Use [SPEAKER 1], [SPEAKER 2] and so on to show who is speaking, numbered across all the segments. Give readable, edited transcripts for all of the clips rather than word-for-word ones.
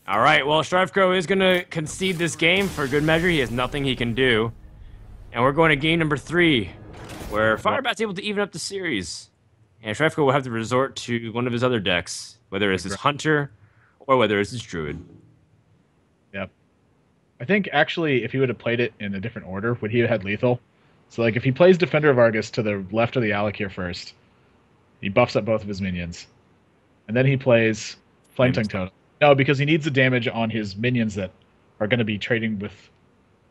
[SPEAKER 1] All right, well, Shrevecrow is going to concede this game for good measure. He has nothing he can do. And we're going to game number 3, where Firebat's able to even up the series. And Shrevecrow will have to resort to one of his other decks, whether it's his Hunter or whether it's his Druid.
[SPEAKER 2] Yep. I think, actually, if he would have played it in a different order, would he have had lethal? So, like, if he plays Defender of Argus to the left of the Alakir first, he buffs up both of his minions. And then he plays Flametongue Totem. No, because he needs the damage on his minions that are going to be trading with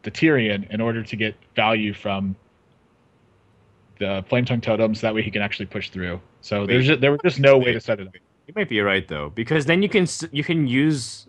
[SPEAKER 2] the Tyrion in order to get value from the Flametongue Totems. That way he can actually push through. So there was just no way to set it up.
[SPEAKER 1] You might be right, though, because then you can use...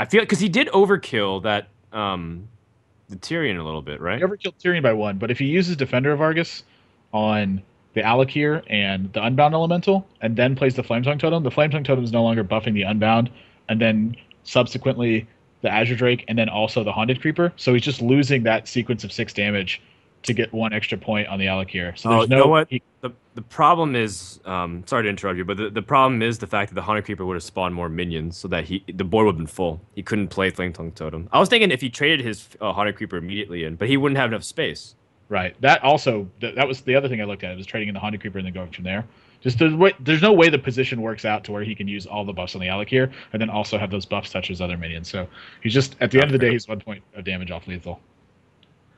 [SPEAKER 1] I feel because he did overkill that the Tyrion a little bit, right?
[SPEAKER 2] He overkilled Tyrion by 1, but if he uses Defender of Argus on the Alakir and the Unbound Elemental, and then plays the Flametongue Totem, the Flametongue Totem is no longer buffing the Unbound, and then subsequently the Azure Drake, and then also the Haunted Creeper. So he's just losing that sequence of 6 damage to get 1 extra point on the Alakir. So there's
[SPEAKER 1] you know what? The problem is, sorry to interrupt you, but the problem is the fact that the Haunted Creeper would have spawned more minions, so that the board would have been full. He couldn't play Flametongue Totem. I was thinking if he traded his Haunted Creeper immediately in, but he wouldn't have enough space.
[SPEAKER 2] Right. That also, that was the other thing I looked at, was trading in the Haunted Creeper and then going from there. Just there's no way the position works out to where he can use all the buffs on the Alakir and then also have those buffs touch his other minions. So he's just, at the end of the day, he's 1 point of damage off lethal.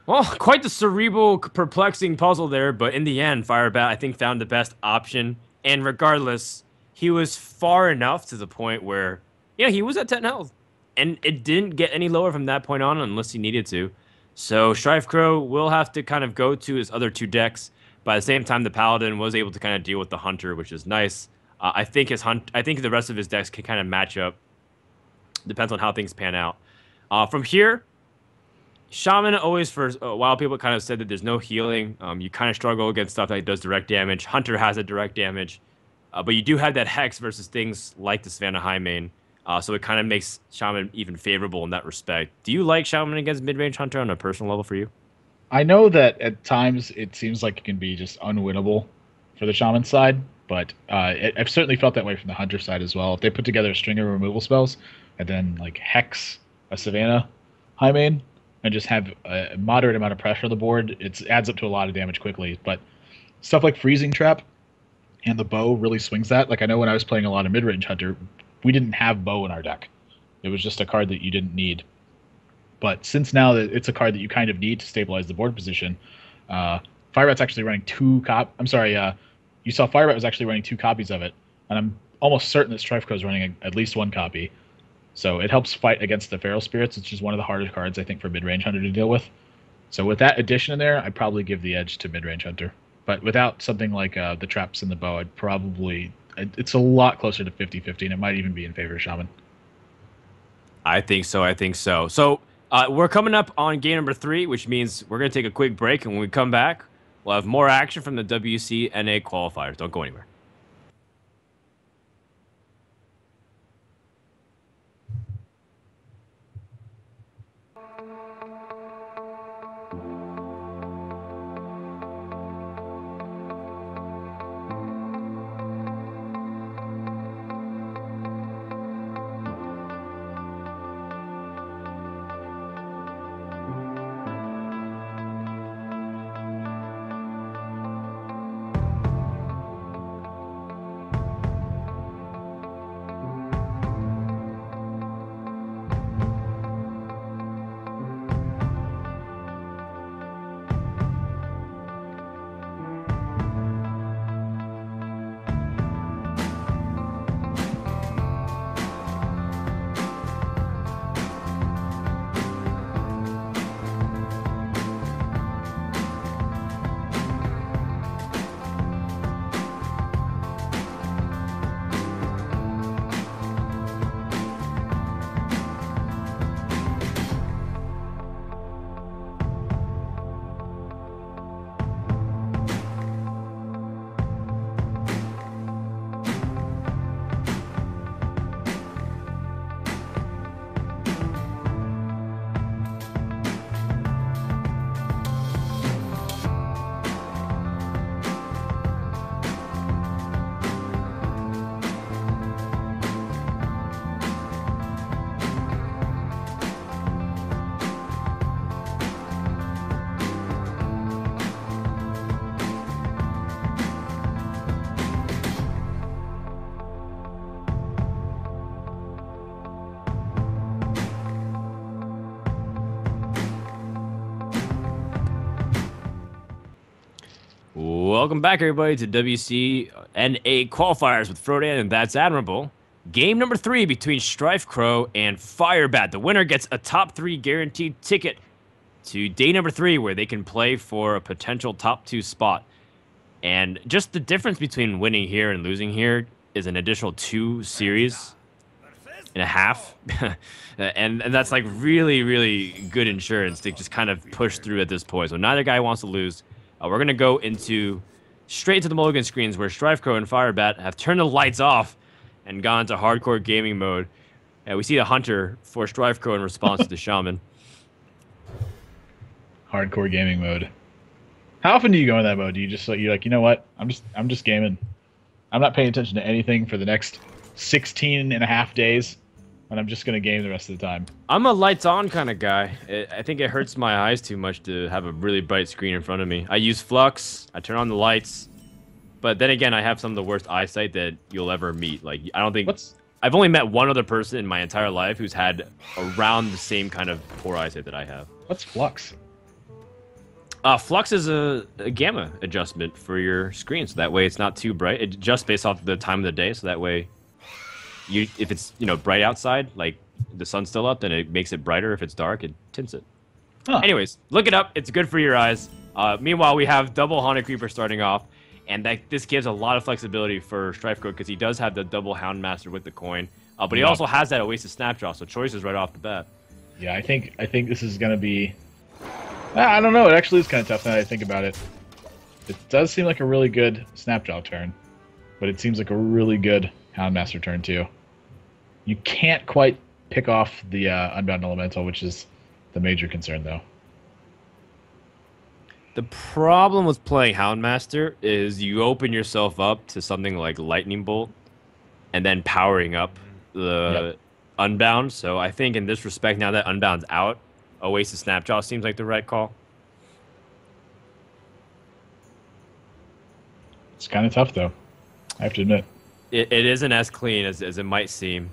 [SPEAKER 1] Well, quite the cerebral, perplexing puzzle there, but in the end, Firebat, I think, found the best option. And regardless, he was far enough to the point where, he was at 10 health. And it didn't get any lower from that point on unless he needed to. So Shrevecrow will have to kind of go to his other 2 decks. But at the same time, the Paladin was able to kind of deal with the Hunter, which is nice. I think the rest of his decks can kind of match up. Depends on how things pan out. From here, Shaman always, for a while, people kind of said that there's no healing. You kind of struggle against stuff that does direct damage. Hunter has a direct damage. But you do have that Hex versus things like the Savannah Highmane. So it kind of makes Shaman even favorable in that respect. Do you like Shaman against mid-range Hunter on a personal level for you?
[SPEAKER 2] I know that at times it seems like it can be just unwinnable for the Shaman side, but I've certainly felt that way from the Hunter side as well. If they put together a string of removal spells and then like Hex a Savannah Highmane and just have a moderate amount of pressure on the board, it adds up to a lot of damage quickly. But stuff like Freezing Trap and the Bow really swings that. Like I know when I was playing a lot of mid-range Hunter, we didn't have Bow in our deck. It was just a card that you didn't need. But since now that it's a card that you kind of need to stabilize the board position, Firebat's actually running you saw Firebat was actually running 2 copies of it, and I'm almost certain that Shrevecrow is running at least 1 copy. So it helps fight against the Feral Spirits, which is one of the hardest cards, I think, for mid-range Hunter to deal with. So with that addition in there, I'd probably give the edge to mid-range Hunter. But without something like the Traps and the Bow, it's a lot closer to 50-50, and it might even be in favor of Shaman.
[SPEAKER 1] I think so. So we're coming up on game number 3, which means we're going to take a quick break, and when we come back, we'll have more action from the WEC NA Qualifiers. Don't go anywhere. Welcome back, everybody, to WC NA Qualifiers with Frodan, and that's admirable. Game number 3 between Strife Crow and Firebat. The winner gets a top 3 guaranteed ticket to day number 3, where they can play for a potential top 2 spot. And just the difference between winning here and losing here is an additional 2 series and a half. and that's like really, really good insurance to just kind of push through at this point. So neither guy wants to lose. We're going to go straight into the mulligan screens where Strife Crow and Firebat have turned the lights off and gone into hardcore gaming mode. We see a Hunter for Strife Crow in response to the Shaman.
[SPEAKER 2] Hardcore gaming mode. How often do you go in that mode? Do you just you're like, you know what? I'm just gaming. I'm not paying attention to anything for the next 16 and a half days, and I'm just going to game the rest of the time.
[SPEAKER 1] I'm a lights on kind of guy. I think it hurts my eyes too much to have a really bright screen in front of me. I use flux, I turn on the lights, but then again, I have some of the worst eyesight that you'll ever meet. Like, I don't think... I've only met one other person in my entire life who's had around the same kind of poor eyesight that I have.
[SPEAKER 2] What's flux?
[SPEAKER 1] Flux is a gamma adjustment for your screen, so that way it's not too bright. It adjusts based off the time of the day, so that way, if it's bright outside, like the sun's still up, then it makes it brighter. If it's dark, it tints it. Huh. Anyways, look it up. It's good for your eyes. Meanwhile, we have double Haunted Creeper starting off, and this gives a lot of flexibility for Strife Crow because he does have the double Houndmaster with the coin, but he also has that Oasis Snapdraw, so choices right off the bat.
[SPEAKER 2] Yeah, I think this is gonna be. I don't know. It actually is kind of tough now that I think about it. It does seem like a really good Snapjaw turn, but it seems like a really good Houndmaster turn too. You can't quite pick off the Unbound Elemental, which is the major concern, though.
[SPEAKER 1] The problem with playing Houndmaster is you open yourself up to something like Lightning Bolt, and then powering up the Unbound. So I think in this respect, now that Unbound's out, Oasis Snapjaw seems like the right call.
[SPEAKER 2] It's kind of tough, though. I have to admit.
[SPEAKER 1] It isn't as clean as it might seem.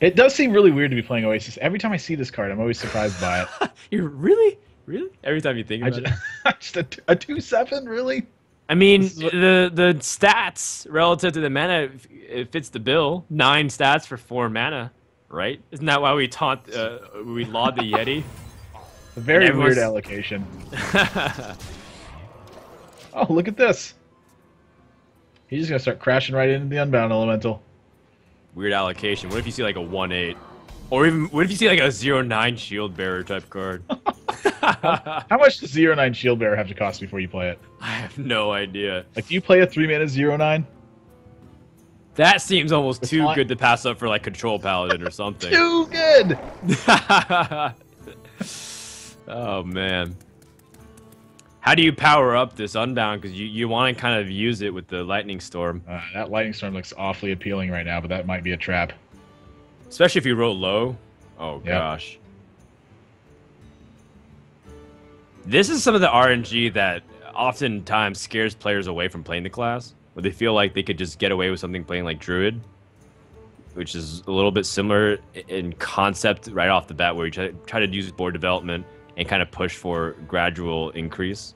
[SPEAKER 2] It does seem really weird to be playing Oasis. Every time I see this card, I'm always surprised by it.
[SPEAKER 1] You're really? Every time you think about it?
[SPEAKER 2] Just a 2/7, really?
[SPEAKER 1] I mean, the stats relative to the mana, it fits the bill. 9 stats for 4 mana. Right? Isn't that why we we laud the Yeti?
[SPEAKER 2] A very weird allocation. Oh, look at this. He's just going to start crashing right into the Unbound Elemental.
[SPEAKER 1] Weird allocation. What if you see like a 1/8? Or even, what if you see like a 0/9 Shield Bearer type card?
[SPEAKER 2] How much does 0/9 Shield Bearer have to cost before you play it?
[SPEAKER 1] I have no idea.
[SPEAKER 2] Like, do you play a 3-mana 0/9?
[SPEAKER 1] That seems almost too good to pass up for like Control Paladin or something.
[SPEAKER 2] Too good!
[SPEAKER 1] Oh, man. How do you power up this Unbound? Because you want to kind of use it with the Lightning Storm.
[SPEAKER 2] That Lightning Storm looks awfully appealing right now, but that might be a trap.
[SPEAKER 1] Especially if you roll low. Oh, gosh. This is some of the RNG that oftentimes scares players away from playing the class, where they feel like they could just get away with something playing like Druid, which is a little bit similar in concept right off the bat, where you try to use board development and kind of push for gradual increase.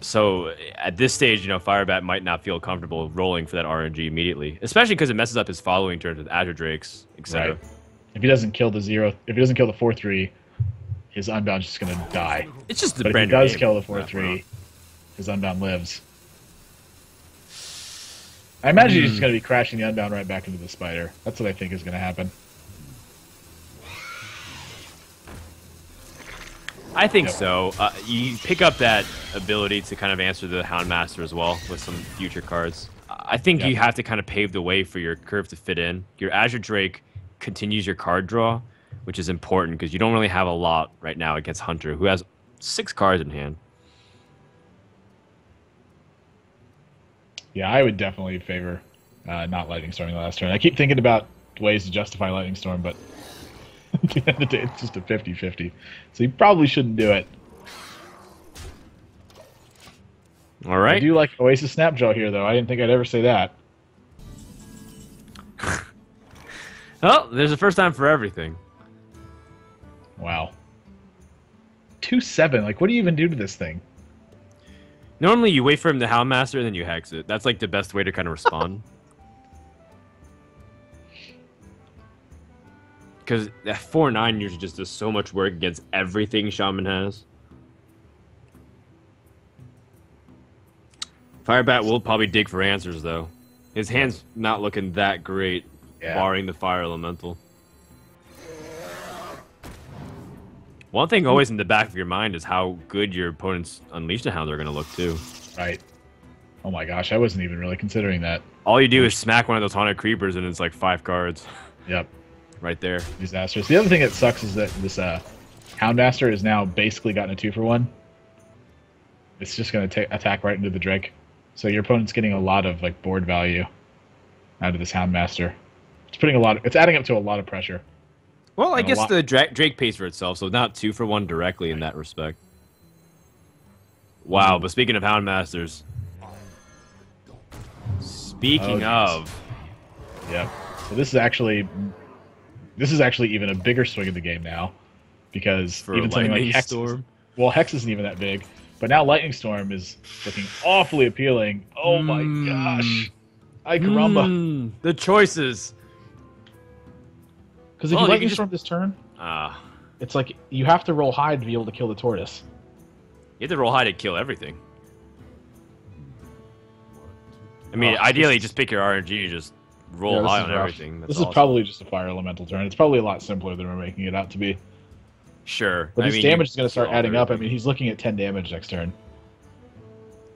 [SPEAKER 1] So at this stage, Firebat might not feel comfortable rolling for that RNG immediately, especially because it messes up his following turns with Azure Drakes, etc.
[SPEAKER 2] Right. If he doesn't kill the 4/3, his Unbound's just going to die.
[SPEAKER 1] It's just the
[SPEAKER 2] but
[SPEAKER 1] brand
[SPEAKER 2] if he
[SPEAKER 1] new
[SPEAKER 2] does
[SPEAKER 1] game.
[SPEAKER 2] kill the 4/3, his Unbound lives. I imagine he's just going to be crashing the Unbound right back into the Spider. That's what I think is going to happen.
[SPEAKER 1] I think so. You pick up that ability to kind of answer the Houndmaster as well with some future cards. I think you have to kind of pave the way for your curve to fit in. Your Azure Drake continues your card draw, which is important because you don't really have a lot right now against Hunter, who has 6 cards in hand.
[SPEAKER 2] Yeah, I would definitely favor not Lightning Storming the last turn. I keep thinking about ways to justify Lightning Storm, but at the end of the day, it's just a 50-50. So you probably shouldn't do it.
[SPEAKER 1] All right.
[SPEAKER 2] I do like Oasis Snapjaw here, though. I didn't think I'd ever say that.
[SPEAKER 1] Well, there's a first time for everything.
[SPEAKER 2] Wow. 2/7. Like, what do you even do to this thing?
[SPEAKER 1] Normally, you wait for him to Houndmaster and then you hex it. That's like the best way to kind of respond. Because that 4/9 usually just does so much work against everything Shaman has. Firebat will probably dig for answers, though. His hand's not looking that great, barring the Fire Elemental. One thing always in the back of your mind is how good your opponent's Unleash the Hounds are going to look, too.
[SPEAKER 2] Right. Oh my gosh, I wasn't even really considering that.
[SPEAKER 1] All you do is smack one of those Haunted Creepers and it's like 5 cards.
[SPEAKER 2] Yep.
[SPEAKER 1] Right there.
[SPEAKER 2] Disastrous. The other thing that sucks is that this Houndmaster has now basically gotten a 2-for-1. It's just going to attack right into the Drake. So your opponent's getting a lot of like board value out of this Houndmaster. It's adding up to a lot of pressure.
[SPEAKER 1] Well, I guess the Drake pays for itself, so not 2-for-1 directly in that respect. Wow, but speaking of Houndmasters, speaking of,
[SPEAKER 2] yep. So this is actually even a bigger swing of the game now, because
[SPEAKER 1] for
[SPEAKER 2] even something like Hex,
[SPEAKER 1] Storm.
[SPEAKER 2] Well, Hex isn't even that big, but now Lightning Storm is looking awfully appealing. Oh my gosh, ay caramba!
[SPEAKER 1] The choices.
[SPEAKER 2] Because if you Lightning Storm this turn, it's like you have to roll high to be able to kill the tortoise.
[SPEAKER 1] You have to roll high to kill everything. I mean, ideally, just pick your RNG and just roll high on everything.
[SPEAKER 2] This is probably just a Fire Elemental turn. It's probably a lot simpler than we're making it out to be.
[SPEAKER 1] Sure.
[SPEAKER 2] But his damage is going to start adding up. I mean, he's looking at 10 damage next turn.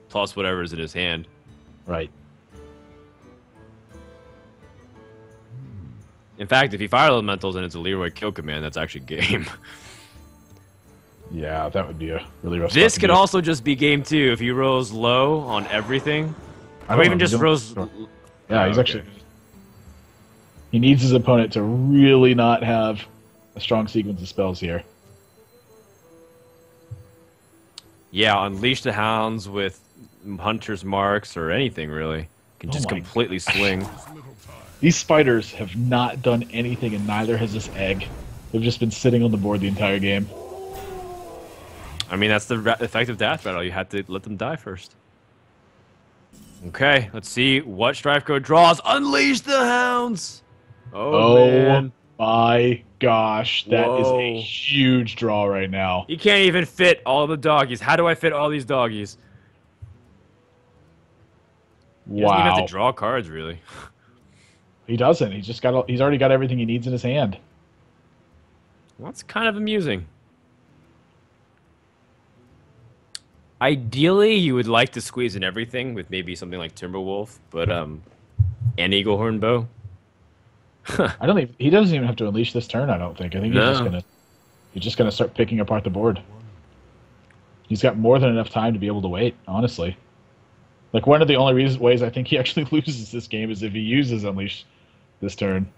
[SPEAKER 1] Plus whatever's in his hand.
[SPEAKER 2] Right.
[SPEAKER 1] In fact, if he Fire Elementals and it's a Leroy kill command, that's actually game.
[SPEAKER 2] Yeah, that would be a really rough
[SPEAKER 1] This could also just be game 2 if he rolls low on everything. Or even just rolls...
[SPEAKER 2] Yeah, he's actually... He needs his opponent to really not have a strong sequence of spells here.
[SPEAKER 1] Yeah, Unleash the Hounds with Hunter's Marks or anything, really. Can just completely swing.
[SPEAKER 2] These spiders have not done anything, and neither has this egg. They've just been sitting on the board the entire game.
[SPEAKER 1] I mean, that's the effective death battle. You had to let them die first. Okay, let's see what Strife Code draws. Unleash the Hounds! Oh man.
[SPEAKER 2] My gosh, that is a huge draw right now.
[SPEAKER 1] You can't even fit all the doggies. How do I fit all these doggies? He doesn't even have to draw cards, really.
[SPEAKER 2] He doesn't. He's already got everything he needs in his hand.
[SPEAKER 1] Well, that's kind of amusing. Ideally, you would like to squeeze in everything with maybe something like Timberwolf, but and Eaglehorn Bow.
[SPEAKER 2] I don't think he doesn't even have to unleash this turn. I don't think. I think he's just gonna start picking apart the board. He's got more than enough time to be able to wait. Honestly, like one of the only ways I think he actually loses this game is if he uses unleash this turn.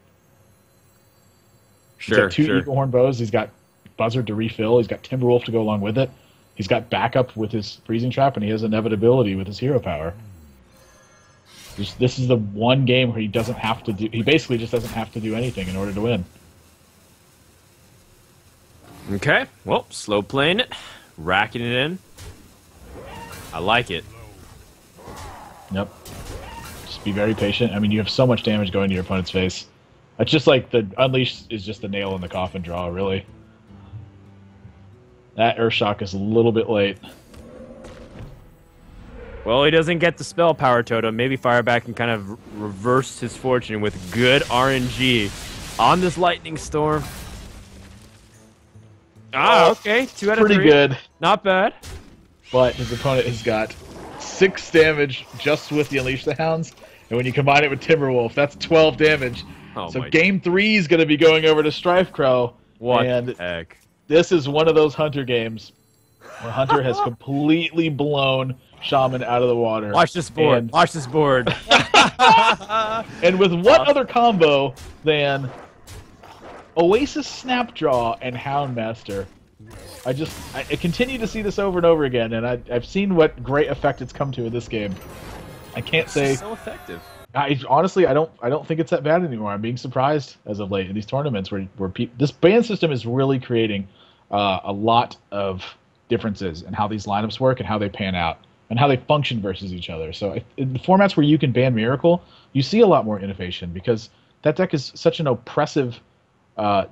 [SPEAKER 1] Sure,
[SPEAKER 2] he's got 2 Eaglehorn Bows. He's got Buzzard to refill. He's got Timberwolf to go along with it. He's got backup with his Freezing Trap, and he has Inevitability with his Hero Power. This is the one game where he doesn't have to do... He basically just doesn't have to do anything in order to win.
[SPEAKER 1] Okay, well, slow playing it. Racking it in. I like it.
[SPEAKER 2] Yep. Just be very patient. I mean, you have so much damage going to your opponent's face. It's just like the Unleash is just the nail in the coffin draw, really. That Earthshock is a little bit late.
[SPEAKER 1] Well, he doesn't get the spell power totem. Maybe Firebat can kind of reverse his fortune with good RNG on this Lightning Storm. Ah, okay. 2 out of 3.
[SPEAKER 2] Pretty good.
[SPEAKER 1] Not bad.
[SPEAKER 2] But his opponent has got 6 damage just with the Unleash the Hounds. And when you combine it with Timberwolf, that's 12 damage.
[SPEAKER 1] Oh
[SPEAKER 2] so game 3 is going to be going over to Strife Crow.
[SPEAKER 1] What the heck?
[SPEAKER 2] This is one of those Hunter games where Hunter has completely blown Shaman out of the water.
[SPEAKER 1] Watch this board. Watch this board.
[SPEAKER 2] And with what other combo than Oasis Snapdraw and Houndmaster? I continue to see this over and over again, and I've seen what great effect it's come to in this game. I can't say
[SPEAKER 1] it's so effective.
[SPEAKER 2] Honestly, I don't think it's that bad anymore. I'm being surprised as of late in these tournaments where this ban system is really creating a lot of differences in how these lineups work and how they pan out. and how they function versus each other. So in the formats where you can ban Miracle, you see a lot more innovation because that deck is such an oppressive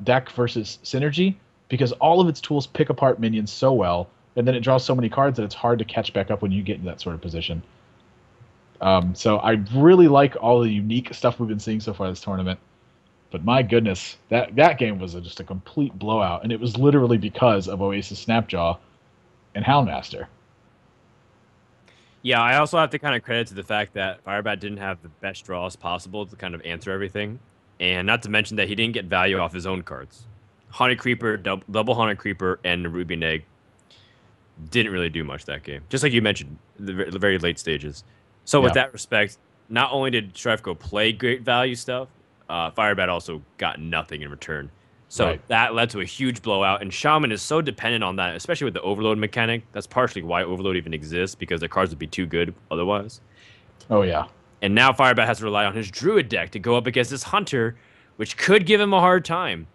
[SPEAKER 2] deck versus Synergy because all of its tools pick apart minions so well, and then it draws so many cards that it's hard to catch back up when you get in that sort of position. So I really like all the unique stuff we've been seeing so far this tournament. But my goodness, that game was just a complete blowout, and it was literally because of Oasis Snapjaw and Houndmaster.
[SPEAKER 1] Yeah, I also have to kind of credit to the fact that Firebat didn't have the best draws possible to kind of answer everything. And not to mention that he didn't get value off his own cards. Haunted Creeper, double Haunted Creeper, and Nerubian Egg didn't really do much that game. Just like you mentioned, the very late stages. So with
[SPEAKER 2] Yeah.
[SPEAKER 1] that respect, not only did Shrefko play great value stuff, Firebat also got nothing in return. So
[SPEAKER 2] Right.
[SPEAKER 1] that led to a huge blowout, and Shaman is so dependent on that, especially with the Overload mechanic. That's partially why Overload even exists, because their cards would be too good otherwise.
[SPEAKER 2] Oh yeah.
[SPEAKER 1] And now Firebat has to rely on his Druid deck to go up against this Hunter, which could give him a hard time.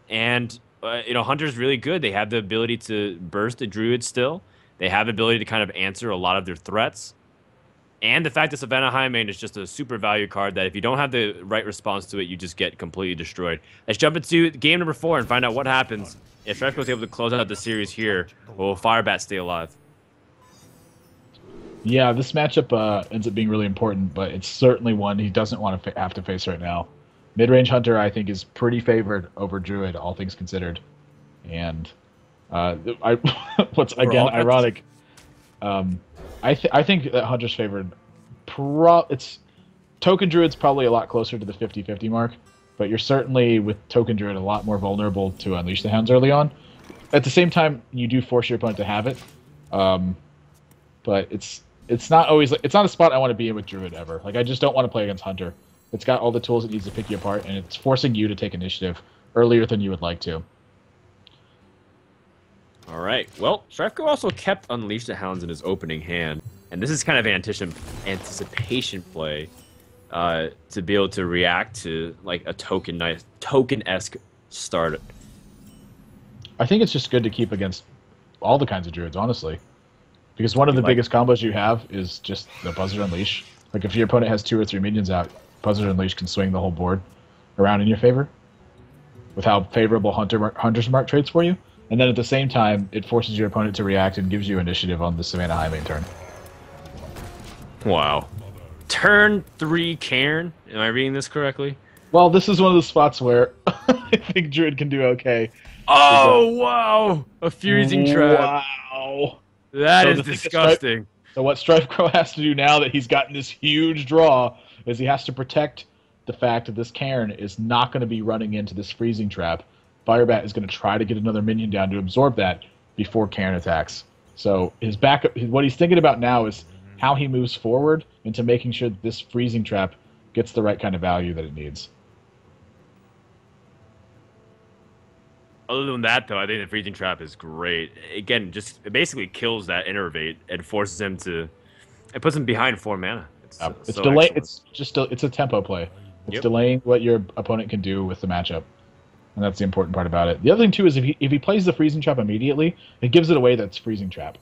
[SPEAKER 1] And, Hunter's really good. They have the ability to burst the Druid still. They have the ability to kind of answer a lot of their threats. And the fact that Savannah Highmane is just a super value card that if you don't have the right response to it, you just get completely destroyed. Let's jump into game number 4 and find out what happens. If Shrefko is able to close out the series here, will Firebat stay alive?
[SPEAKER 2] Yeah, this matchup ends up being really important, but it's certainly one he doesn't want to have to face right now. Mid-range Hunter, I think, is pretty favored over Druid, all things considered. And I, what's again ironic, I think that Hunter's favored. It's Token Druid's probably a lot closer to the 50-50 mark, but you're certainly with Token Druid a lot more vulnerable to Unleash the Hounds early on. At the same time, you do force your opponent to have it, but it's not always it's not a spot I want to be in with Druid ever. Like I just don't want to play against Hunter. It's got all the tools it needs to pick you apart, and it's forcing you to take initiative earlier than you would like to.
[SPEAKER 1] All right. Well, Shrefko also kept Unleash the Hounds in his opening hand, and this is kind of anticipation play to be able to react to like a token-esque start.
[SPEAKER 2] I think it's just good to keep against all the kinds of Druids, honestly, because one of the biggest combos you have is just the Buzzard Unleash. Like if your opponent has 2 or 3 minions out, Buzzard Unleash can swing the whole board around in your favor with how favorable Hunter's Mark trades for you. And then at the same time, it forces your opponent to react and gives you initiative on the Savannah Highmane turn.
[SPEAKER 1] Wow. Turn 3 Cairn. Am I reading this correctly?
[SPEAKER 2] Well, this is one of the spots where I think Druid can do okay.
[SPEAKER 1] Oh, wow. A Fusing Trap.
[SPEAKER 2] Wow.
[SPEAKER 1] That is disgusting.
[SPEAKER 2] So what Strifecrow has to do now that he's gotten this huge draw is he has to protect the fact that this Cairn is not going to be running into this freezing trap. Firebat is going to try to get another minion down to absorb that before Cairn attacks. So his backup, what he's thinking about now is how he moves forward into making sure that this freezing trap gets the right kind of value that it needs.
[SPEAKER 1] Other than that, though, I think the Freezing Trap is great. Again, it basically kills that Innervate and forces him to... It puts him behind 4 mana. It's so
[SPEAKER 2] delay.
[SPEAKER 1] excellent.
[SPEAKER 2] It's a tempo play. It's
[SPEAKER 1] Yep.
[SPEAKER 2] delaying what your opponent can do with the matchup, and that's the important part about it. The other thing too is if he plays the freezing trap immediately, it gives it away that's freezing trap.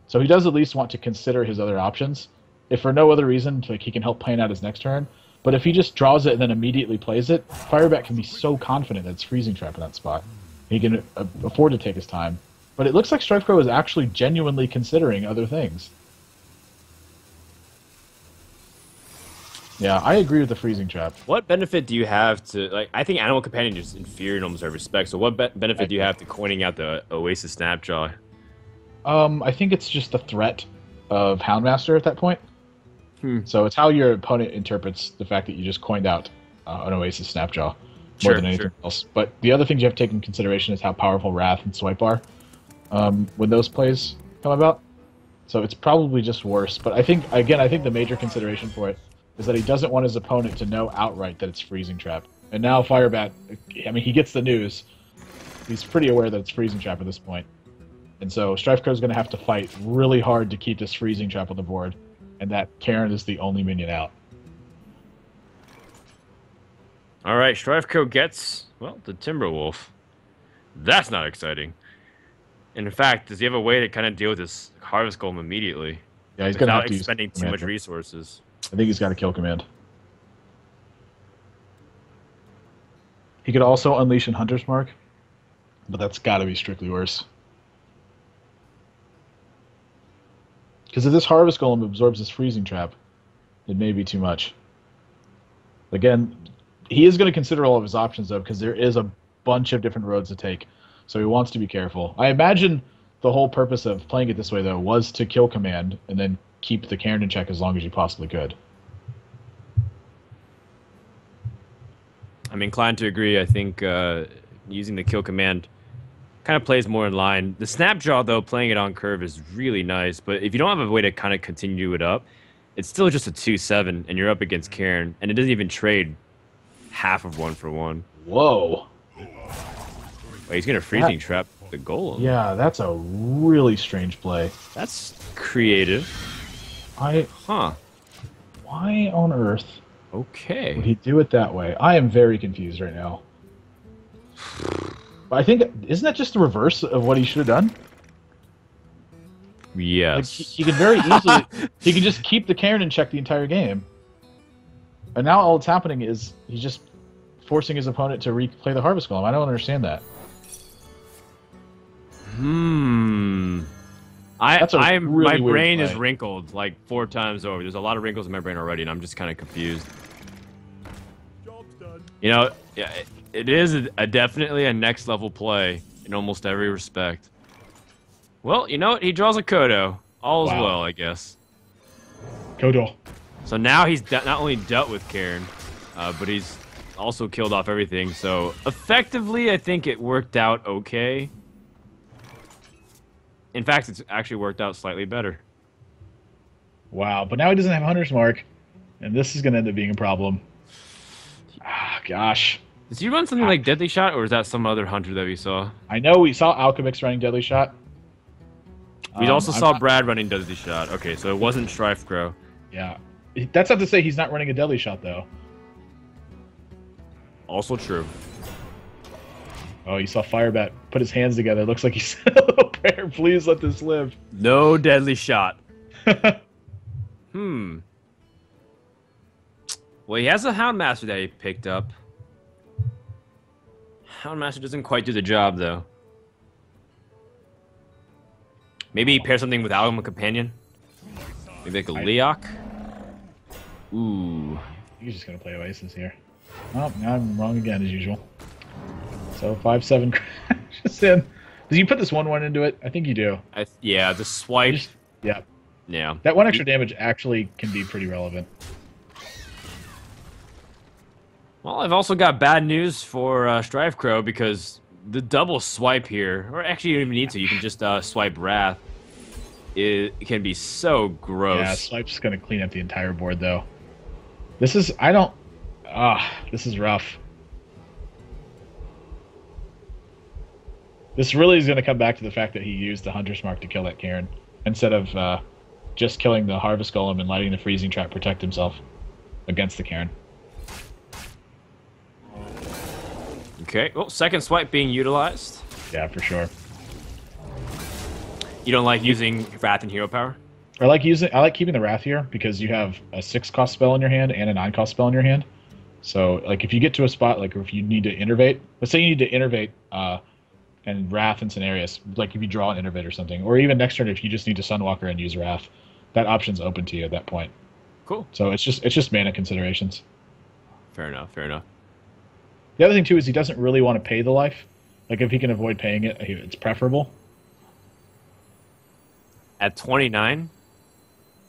[SPEAKER 2] So he does at least want to consider his other options, if for no other reason, like he can help plan out his next turn. But if he just draws it and then immediately plays it, Firebat can be so confident that it's freezing trap in that spot. He can afford to take his time. But it looks like Strifecrow is actually genuinely considering other things. Yeah, I agree with the freezing trap.
[SPEAKER 1] What benefit do you have to... Like, I think Animal Companion is inferior in almost every respect, so what benefit do you have to coining out the Oasis Snapjaw?
[SPEAKER 2] I think it's just the threat of Houndmaster at that point. So it's how your opponent interprets the fact that you just coined out an Oasis Snapjaw more than anything else. But the other things you have to take into consideration is how powerful Wrath and Swipe are when those plays come about. So it's probably just worse. But I think the major consideration for it is that he doesn't want his opponent to know outright that it's freezing trap. And now Firebat, I mean, he gets the news. He's pretty aware that it's freezing trap at this point. And so Strifecrow is going to have to fight really hard to keep this freezing trap on the board. And that Cairn is the only minion out.
[SPEAKER 1] All right, Strifecrow gets, well, the Timberwolf. That's not exciting. And in fact, does he have a way to kind of deal with this Harvest Golem immediately
[SPEAKER 2] Yeah, he's gonna have
[SPEAKER 1] without
[SPEAKER 2] to use
[SPEAKER 1] expending too much
[SPEAKER 2] Commander.
[SPEAKER 1] resources?
[SPEAKER 2] I think he's got a kill command. He could also unleash in Hunter's Mark, but that's got to be strictly worse. Because if this Harvest Golem absorbs this freezing trap, it may be too much. Again, he is going to consider all of his options, though, because there is a bunch of different roads to take. So he wants to be careful. I imagine the whole purpose of playing it this way, though, was to kill command and then keep the Cairn in check as long as you possibly could.
[SPEAKER 1] I'm inclined to agree. I think using the kill command kind of plays more in line. The Snapjaw, though, playing it on curve is really nice. But if you don't have a way to kind of continue it up, it's still just a 2/7, and you're up against Cairn, and it doesn't even trade half of 1-for-1.
[SPEAKER 2] Whoa.
[SPEAKER 1] Wait, he's gonna freezing trap the golem.
[SPEAKER 2] Yeah, that's a really strange play.
[SPEAKER 1] That's creative. Huh.
[SPEAKER 2] Why on earth
[SPEAKER 1] Okay.
[SPEAKER 2] would he do it that way? I am very confused right now. But I think, isn't that just the reverse of what he should have done? Like,
[SPEAKER 1] Yes.
[SPEAKER 2] he could very easily, he can just keep the Cairn in check the entire game. And now all that's happening is he's just forcing his opponent to replay the Harvest Golem. I don't understand that. That's a really
[SPEAKER 1] my
[SPEAKER 2] weird
[SPEAKER 1] brain is
[SPEAKER 2] play.
[SPEAKER 1] wrinkled like 4 times over. There's a lot of wrinkles in my brain already, and I'm just kind of confused.
[SPEAKER 3] Job's done.
[SPEAKER 1] You know, yeah, it is definitely a next level play in almost every respect. Well, you know what? He draws a Kodo. All is
[SPEAKER 2] Wow.
[SPEAKER 1] well, I guess.
[SPEAKER 2] Kodo.
[SPEAKER 1] So now he's not only dealt with Cairn, but he's also killed off everything. So effectively, I think it worked out okay. In fact, it's actually worked out slightly better.
[SPEAKER 2] Wow, but now he doesn't have Hunter's Mark, and this is going to end up being a problem. Ah, gosh.
[SPEAKER 1] Does he run something like Deadly Shot, or is that some other hunter that we saw?
[SPEAKER 2] I know we saw Alchemix running Deadly Shot.
[SPEAKER 1] We also
[SPEAKER 2] I'm
[SPEAKER 1] saw
[SPEAKER 2] not-
[SPEAKER 1] Brad running Deadly Shot. Okay, so it wasn't Strife Crow.
[SPEAKER 2] Yeah. That's not to say he's not running a Deadly Shot, though.
[SPEAKER 1] Also true.
[SPEAKER 2] Oh, you saw Firebat put his hands together. Looks like he said a little prayer. Please let this live.
[SPEAKER 1] No Deadly Shot. Hmm. Well, he has a Houndmaster that he picked up. Houndmaster doesn't quite do the job, though. Maybe he pairs something with Alma Companion. Maybe like a Leok. Ooh.
[SPEAKER 2] He's just going to play Oasis here. Oh, I'm wrong again, as usual. So 5/7 crashes in. Did you put this 1/1 into it? I think you do.
[SPEAKER 1] Yeah, the swipe.
[SPEAKER 2] Yeah.
[SPEAKER 1] Yeah.
[SPEAKER 2] That 1 extra damage actually can be pretty relevant.
[SPEAKER 1] Well, I've also got bad news for Strife Crow because the double swipe here, or actually you don't even need to, you can just swipe Wrath. It can be so gross.
[SPEAKER 2] Yeah, Swipe's going to clean up the entire board, though. This is, this is rough. This really is going to come back to the fact that he used the Hunter's Mark to kill that Cairn, instead of just killing the Harvest Golem and letting the Freezing Trap protect himself against the Cairn.
[SPEAKER 1] Okay, well, second swipe being utilized.
[SPEAKER 2] Yeah, for sure.
[SPEAKER 1] You don't like using Wrath and Hero Power?
[SPEAKER 2] I like keeping the Wrath here because you have a 6-cost spell in your hand and a 9-cost spell in your hand. So, like, if you get to a spot, like, if you need to innervate, let's say you need to innervate and Wrath in Cenarius, like if you draw an innervate or something, or even next turn if you just need to Sunwalker and use Wrath, that option's open to you at that point.
[SPEAKER 1] Cool.
[SPEAKER 2] So it's just mana considerations.
[SPEAKER 1] Fair enough, fair enough.
[SPEAKER 2] The other thing too is he doesn't really want to pay the life. Like if he can avoid paying it, it's preferable.
[SPEAKER 1] At 29?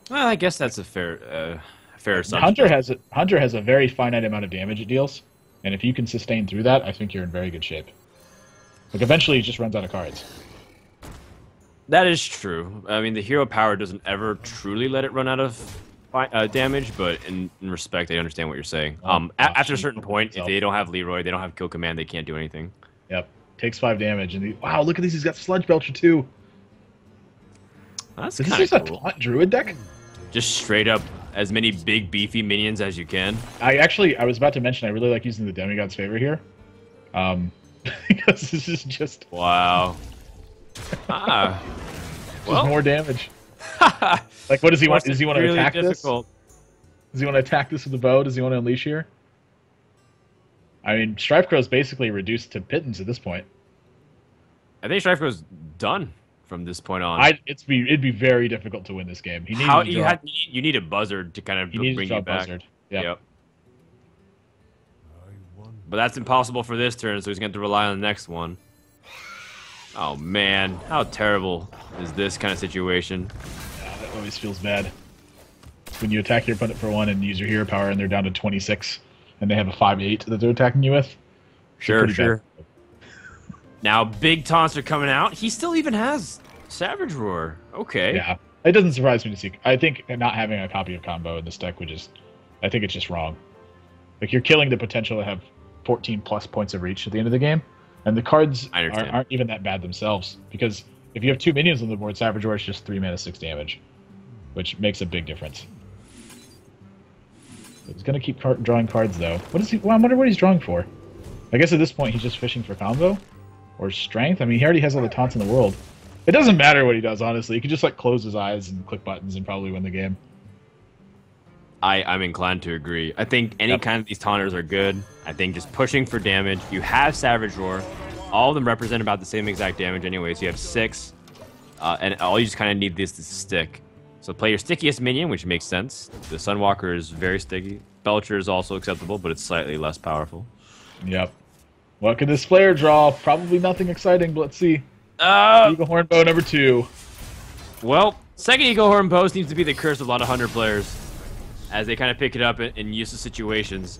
[SPEAKER 1] Well, I guess that's a fair assumption.
[SPEAKER 2] Hunter has a very finite amount of damage it deals, and if you can sustain through that, I think you're in very good shape. Like eventually, he just runs out of cards.
[SPEAKER 1] That is true. I mean, the hero power doesn't ever truly let it run out of damage, but in respect, I understand what you're saying. After a certain point, if they don't have Leroy, they don't have kill command, they can't do anything.
[SPEAKER 2] Yep, takes 5 damage, and wow, look at these! He's got Sludge Belcher too.
[SPEAKER 1] That's
[SPEAKER 2] Is
[SPEAKER 1] kind
[SPEAKER 2] this
[SPEAKER 1] of
[SPEAKER 2] just
[SPEAKER 1] cool.
[SPEAKER 2] a taunt druid deck?
[SPEAKER 1] Just straight up as many big beefy minions as you can.
[SPEAKER 2] I was about to mention I really like using the Demigod's Favor here, because this is just
[SPEAKER 1] Wow. Ah.
[SPEAKER 2] Just
[SPEAKER 1] Well.
[SPEAKER 2] more damage. Like, what does he want? Does he want to
[SPEAKER 1] really
[SPEAKER 2] attack
[SPEAKER 1] difficult.
[SPEAKER 2] this? Does he want to attack this with the bow? Does he want to unleash here? I mean, Strife Crow's basically reduced to pittance at this point.
[SPEAKER 1] I think Strife done from this point on.
[SPEAKER 2] It'd be very difficult to win this game. He needs
[SPEAKER 1] How
[SPEAKER 2] to draw,
[SPEAKER 1] you need a buzzard to kind of
[SPEAKER 2] he needs
[SPEAKER 1] bring
[SPEAKER 2] to draw
[SPEAKER 1] you back.
[SPEAKER 2] buzzard. Yep.
[SPEAKER 1] But that's impossible for this turn, so he's going to have to rely on the next one. Oh man, how terrible is this kind of situation?
[SPEAKER 2] Yeah, that always feels bad. When you attack your opponent for 1 and use your hero power, and they're down to 26, and they have a 5/8 that they're attacking you with.
[SPEAKER 1] Sure. Now big taunts are coming out. He still even has Savage Roar. Okay.
[SPEAKER 2] Yeah, it doesn't surprise me to see. I think not having a copy of combo in this deck would just, I think it's just wrong. Like, you're killing the potential to have 14 plus points of reach at the end of the game, and the cards aren't even that bad themselves, because if you have 2 minions on the board, Savage Roar is just 3 mana, 6 damage, which makes a big difference. He's gonna keep drawing cards though. What is he? Well, I wonder what he's drawing for. I guess at this point he's just fishing for combo or strength. I mean, he already has all the taunts in the world. It doesn't matter what he does, honestly. He could just like close his eyes and click buttons and probably win the game.
[SPEAKER 1] I'm inclined to agree. I think any kind of these taunters are good. I think just pushing for damage. You have Savage Roar. All of them represent about the same exact damage anyway, so you have 6. And all you just kind of need this to stick. So play your stickiest minion, which makes sense. The Sunwalker is very sticky. Belcher is also acceptable, but it's slightly less powerful.
[SPEAKER 2] Yep. What could this player draw? Probably nothing exciting, but let's see. Eagle Horn Bow number 2.
[SPEAKER 1] Well, second Eagle Horn Bow seems to be the curse of a lot of Hunter players, as they kind of pick it up in useless situations.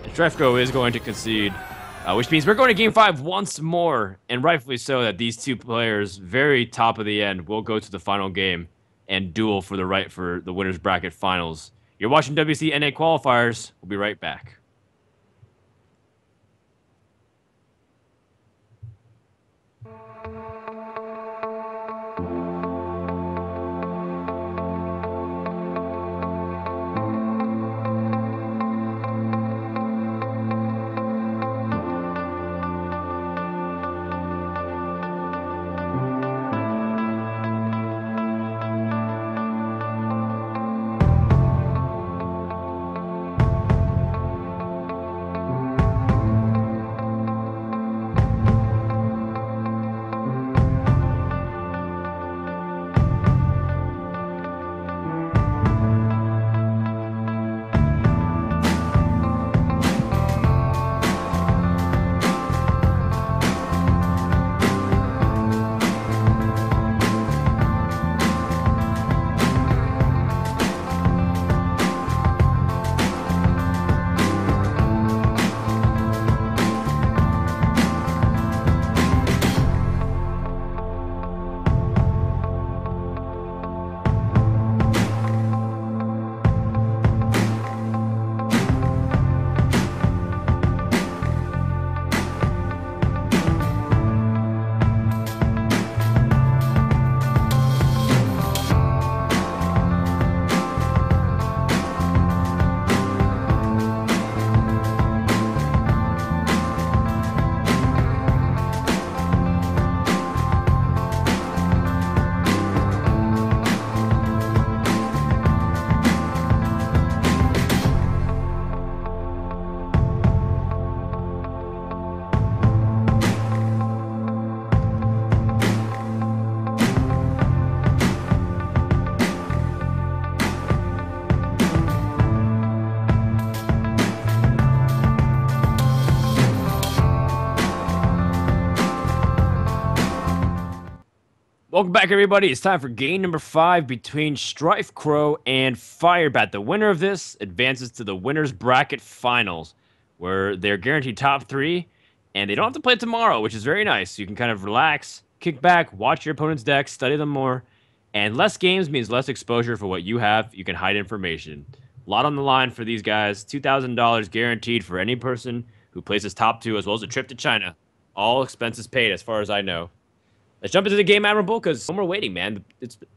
[SPEAKER 1] And Trefko is going to concede, which means we're going to Game 5 once more, and rightfully so, that these two players, very top of the end, will go to the final game and duel for the right for the winner's bracket finals. You're watching WEC NA Qualifiers. We'll be right back. Welcome back, everybody. It's time for game number 5 between Strife Crow and Firebat. The winner of this advances to the winner's bracket finals, where they're guaranteed top 3, and they don't have to play tomorrow, which is very nice. You can kind of relax, kick back, watch your opponent's deck, study them more, and less games means less exposure for what you have. You can hide information. A lot on the line for these guys. $2,000 guaranteed for any person who places top 2, as well as a trip to China. All expenses paid, as far as I know. Let's jump into the game, Admirable, because we're waiting, man.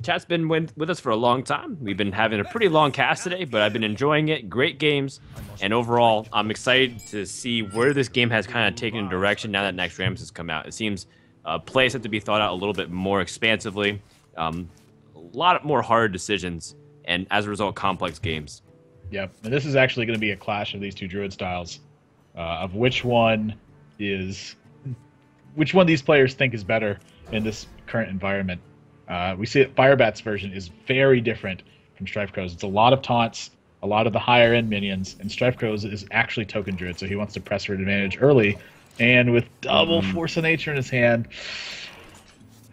[SPEAKER 1] Chat's been with us for a long time. We've been having a pretty long cast today, but I've been enjoying it. Great games. And overall, I'm excited to see where this game has kind of taken a direction now that Next Rams has come out. It seems Plays have to be thought out a little bit more expansively. A lot more hard decisions, and as a result, complex games.
[SPEAKER 2] Yep, and this is actually going to be a clash of these two druid styles, of which one these players think is better in this current environment. We see that Firebat's version is very different from Strifecrow's. It's a lot of taunts, a lot of the higher end minions, and Strifecrow's is actually token druid, so he wants to press for an advantage early. And with double Force of Nature in his hand,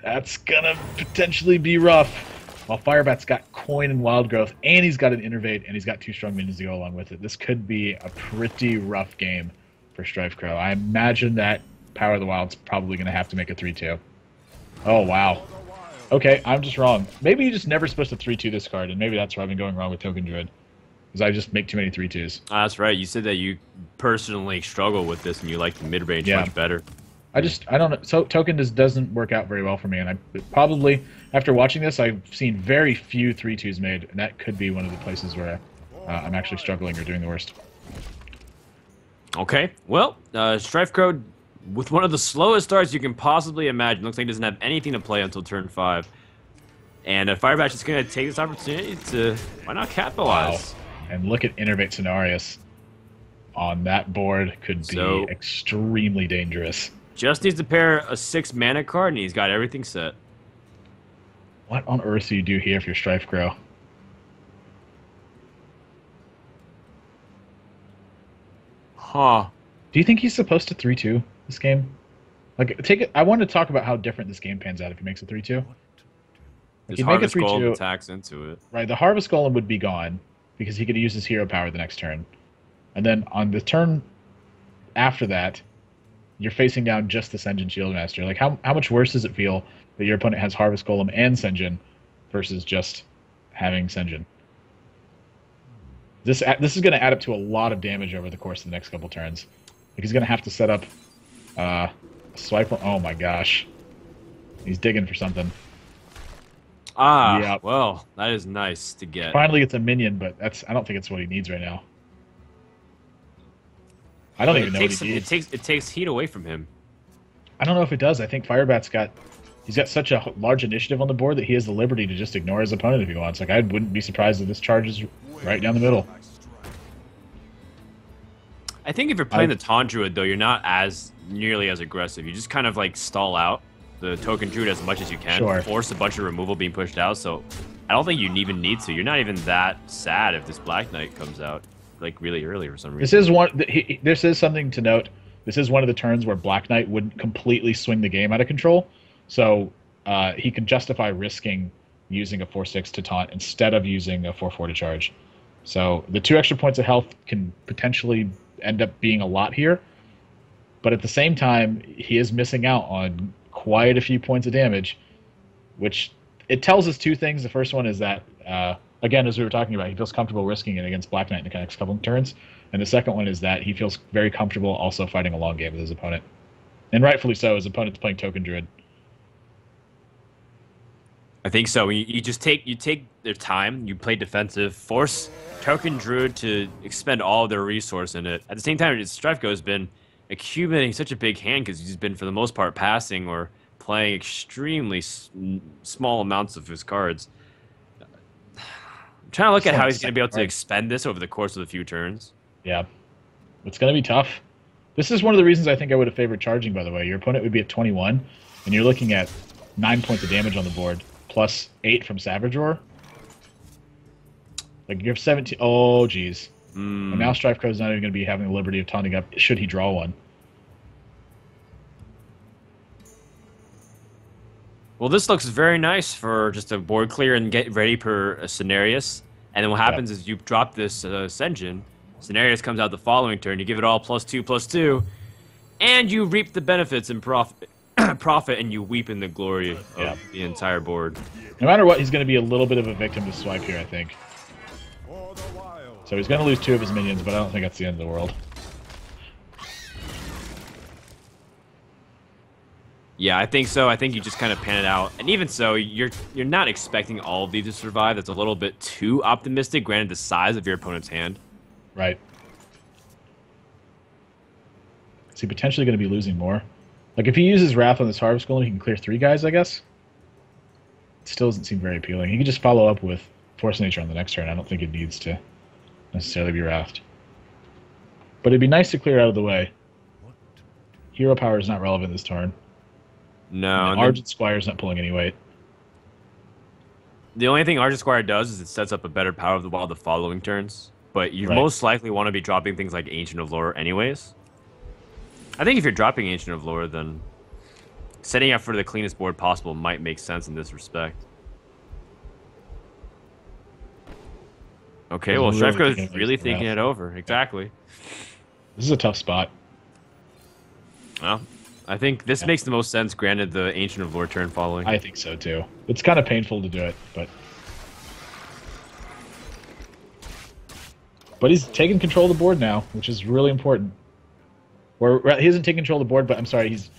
[SPEAKER 2] that's gonna potentially be rough. While Firebat's got Coin and Wild Growth, and he's got an Innervate, and he's got 2 strong minions to go along with it. This could be a pretty rough game for Strifecrow. I imagine that Power of the Wild's probably going to have to make a 3-2. Oh, wow. Okay, I'm just wrong. Maybe you're just never supposed to 3-2 this card, and maybe that's where I've been going wrong with Token Druid. Because I just make too many 3-2s.
[SPEAKER 1] That's right. You said that you personally struggle with this, and you like the mid-range much better.
[SPEAKER 2] I don't know. So Token just doesn't work out very well for me, and I probably, after watching this, I've seen very few 3-2s made, and that could be one of the places where I'm actually struggling or doing the worst.
[SPEAKER 1] Okay, well, Strifecrow, with one of the slowest starts you can possibly imagine, looks like he doesn't have anything to play until turn 5. And Firebatch is going to take this opportunity to, why not capitalize?
[SPEAKER 2] Wow. And look at Innervate Cenarius on that board, could be extremely dangerous.
[SPEAKER 1] Just needs to pair a 6 mana card, and he's got everything set.
[SPEAKER 2] What on earth do you do here if you're Strifecrow?
[SPEAKER 1] Huh.
[SPEAKER 2] Do you think he's supposed to 3-2 this game? Like, take it. I want to talk about how different this game pans out if he makes a 3-2.
[SPEAKER 1] His Harvest Golem attacks into it.
[SPEAKER 2] Right, the Harvest Golem would be gone because he could use his hero power the next turn. And then on the turn after that, you're facing down just the Sen'jin Shieldmaster. Like, how much worse does it feel that your opponent has Harvest Golem and Sen'jin versus just having Sen'jin? This is going to add up to a lot of damage over the course of the next couple turns. Like, he's going to have to set up a swipe. Oh my gosh. He's digging for something.
[SPEAKER 1] Ah, yep. Well, that is nice to get.
[SPEAKER 2] Finally gets a minion, but I don't think it's what he needs right now. I don't even know what he needs.
[SPEAKER 1] It takes heat away from him.
[SPEAKER 2] I don't know if it does. I think Firebat's got such a large initiative on the board that he has the liberty to just ignore his opponent if he wants. Like, I wouldn't be surprised if this charges right down the middle.
[SPEAKER 1] I think if you're playing the Taunt Druid, though, you're not nearly as aggressive. You just kind of like stall out the Token Druid as much as you can, force a bunch of removal being pushed out. So I don't think you even need to. You're not even that sad if this Black Knight comes out like really early for some reason.
[SPEAKER 2] This is something to note. This is one of the turns where Black Knight wouldn't completely swing the game out of control. So he can justify risking using a 4/6 to taunt instead of using a 4/4 to charge. So the 2 extra points of health can potentially end up being a lot here. But at the same time, he is missing out on quite a few points of damage, which it tells us 2 things. The first one is that, again, as we were talking about, he feels comfortable risking it against Black Knight in the next couple of turns. And the second one is that he feels very comfortable also fighting a long game with his opponent. And rightfully so, his opponent's playing Token Druid.
[SPEAKER 1] I think so. You take their time, you play defensive, force Token Druid to expend all of their resource in it. At the same time, Strifecrow has been accumulating such a big hand because he's been, for the most part, passing or playing extremely small amounts of his cards. I'm trying to look at how he's going to be able to expend this over the course of a few turns.
[SPEAKER 2] Yeah. It's going to be tough. This is one of the reasons I think I would have favored charging, by the way. Your opponent would be at 21, and you're looking at 9 points of damage on the board, plus 8 from Savage Roar. Like, you have 17. Oh, geez. And now Strifecrow's not even going to be having the liberty of taunting up, should he draw one.
[SPEAKER 1] Well, this looks very nice for just a board clear and get ready per Cenarius. And then what happens is you drop this Sen'jin. Cenarius comes out the following turn. You give it all +2/+2. And you reap the benefits and profit, and you weep in the glory of the entire board.
[SPEAKER 2] No matter what, he's going to be a little bit of a victim to swipe here, I think. So he's going to lose 2 of his minions, but I don't think that's the end of the world.
[SPEAKER 1] Yeah, I think so. I think you just kind of pan it out. And even so, you're not expecting all of these to survive. That's a little bit too optimistic, granted the size of your opponent's hand.
[SPEAKER 2] Right. Is he potentially going to be losing more? Like, if he uses Wrath on this Harvest Golem, he can clear 3 guys, I guess. It still doesn't seem very appealing. He could just follow up with Force of Nature on the next turn. I don't think it needs to necessarily be Wrathed. But it'd be nice to clear it out of the way. Hero Power is not relevant this turn.
[SPEAKER 1] No.
[SPEAKER 2] Argent Squire's not pulling any weight.
[SPEAKER 1] The only thing Argent Squire does is it sets up a better Power of the Wild the following turns. But you most likely want to be dropping things like Ancient of Lore anyways. I think if you're dropping Ancient of Lore, then setting up for the cleanest board possible might make sense in this respect. Okay, well, Strifeco is really thinking it over. Exactly.
[SPEAKER 2] This is a tough spot.
[SPEAKER 1] Well, I think this makes the most sense, granted the Ancient of Lore turn following.
[SPEAKER 2] I think so, too. It's kind of painful to do it, but... But he's taking control of the board now, which is really important. Or he hasn't taken control of the board, but I'm sorry, he's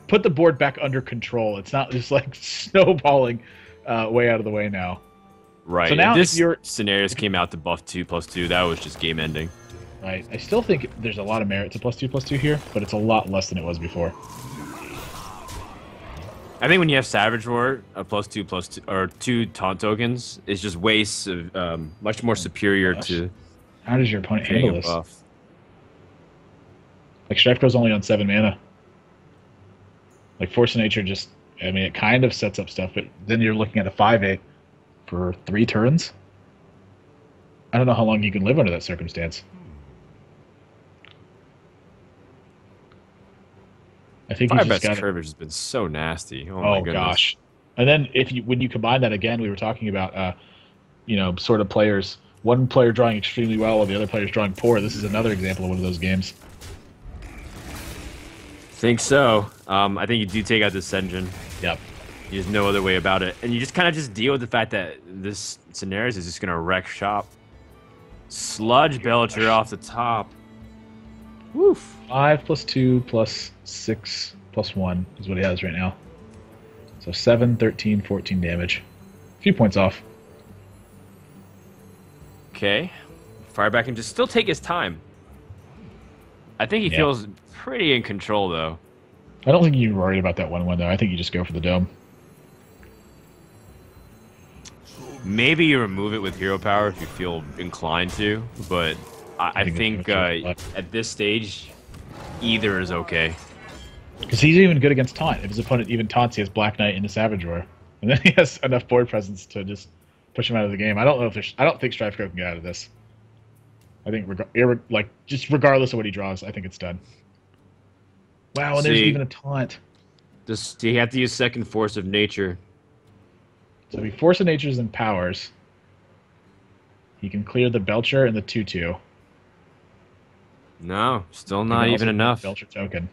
[SPEAKER 2] put the board back under control. It's not just like snowballing way out of the way now.
[SPEAKER 1] Right.
[SPEAKER 2] So now
[SPEAKER 1] if this scenarios came out to buff 2/2, that was just game ending.
[SPEAKER 2] Right. I still think there's a lot of merit to +2/2 here, but it's a lot less than it was before.
[SPEAKER 1] I think when you have Savage Roar, a +2/2 or 2 taunt tokens is just way much more superior to.
[SPEAKER 2] How does your opponent handle this?
[SPEAKER 1] Buff.
[SPEAKER 2] Like, Strifeco's only on 7 mana. Like, Force of Nature just, I mean, it kind of sets up stuff, but then you're looking at a 5/8 for 3 turns. I don't know how long you can live under that circumstance. I think he's just got
[SPEAKER 1] Curvage has been so nasty. Oh
[SPEAKER 2] my
[SPEAKER 1] goodness.
[SPEAKER 2] Gosh. And then when you combine that again, we were talking about, sort of players. One player drawing extremely well while the other player's drawing poor. This is another example of one of those games.
[SPEAKER 1] Think so. I think you do take out this Senjin.
[SPEAKER 2] Yep.
[SPEAKER 1] There's no other way about it. And you just kind of just deal with the fact that this scenarios is just going to wreck shop. Sludge Belcher off the top. Woof.
[SPEAKER 2] 5+2 +6 +1 is what he has right now. So 7, 13, 14 damage. A few points off.
[SPEAKER 1] Okay. Fireback can just still take his time. I think he feels pretty in control, though.
[SPEAKER 2] I don't think you're worried about that 1/1, though. I think you just go for the dome.
[SPEAKER 1] Maybe you remove it with hero power if you feel inclined to, but I think at this stage, either is okay.
[SPEAKER 2] Because he's even good against taunt. If his opponent even taunts, he has Black Knight into Savage Roar, and then he has enough board presence to just push him out of the game. I don't think Strifeco can get out of this. I think just regardless of what he draws, I think it's done. Wow, and there's even a taunt.
[SPEAKER 1] Just you have to use second Force of Nature.
[SPEAKER 2] So if he Force of Natures and powers, he can clear the Belcher and the 2/2.
[SPEAKER 1] No, still not even enough.
[SPEAKER 2] Belcher token.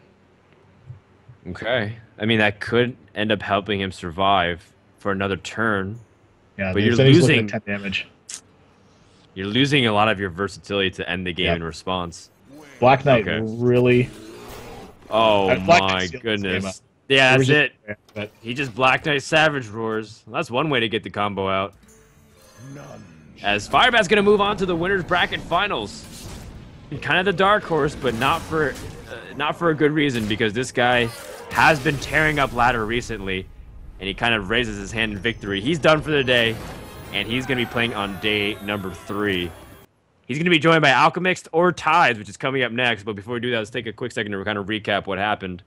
[SPEAKER 1] Okay. I mean, that could end up helping him survive for another turn.
[SPEAKER 2] Yeah,
[SPEAKER 1] but you're losing
[SPEAKER 2] 10 damage.
[SPEAKER 1] You're losing a lot of your versatility to end the game in response.
[SPEAKER 2] Black Knight really.
[SPEAKER 1] Oh my goodness. Yeah, that's it. He just Black Knight Savage Roars. That's one way to get the combo out. As Firebat's going to move on to the winner's bracket finals. Kind of the dark horse, but not for a good reason, because this guy has been tearing up ladder recently, and he kind of raises his hand in victory. He's done for the day, and he's going to be playing on day number 3. He's going to be joined by Alchemist or Tides, which is coming up next. But before we do that, let's take a quick second to kind of recap what happened.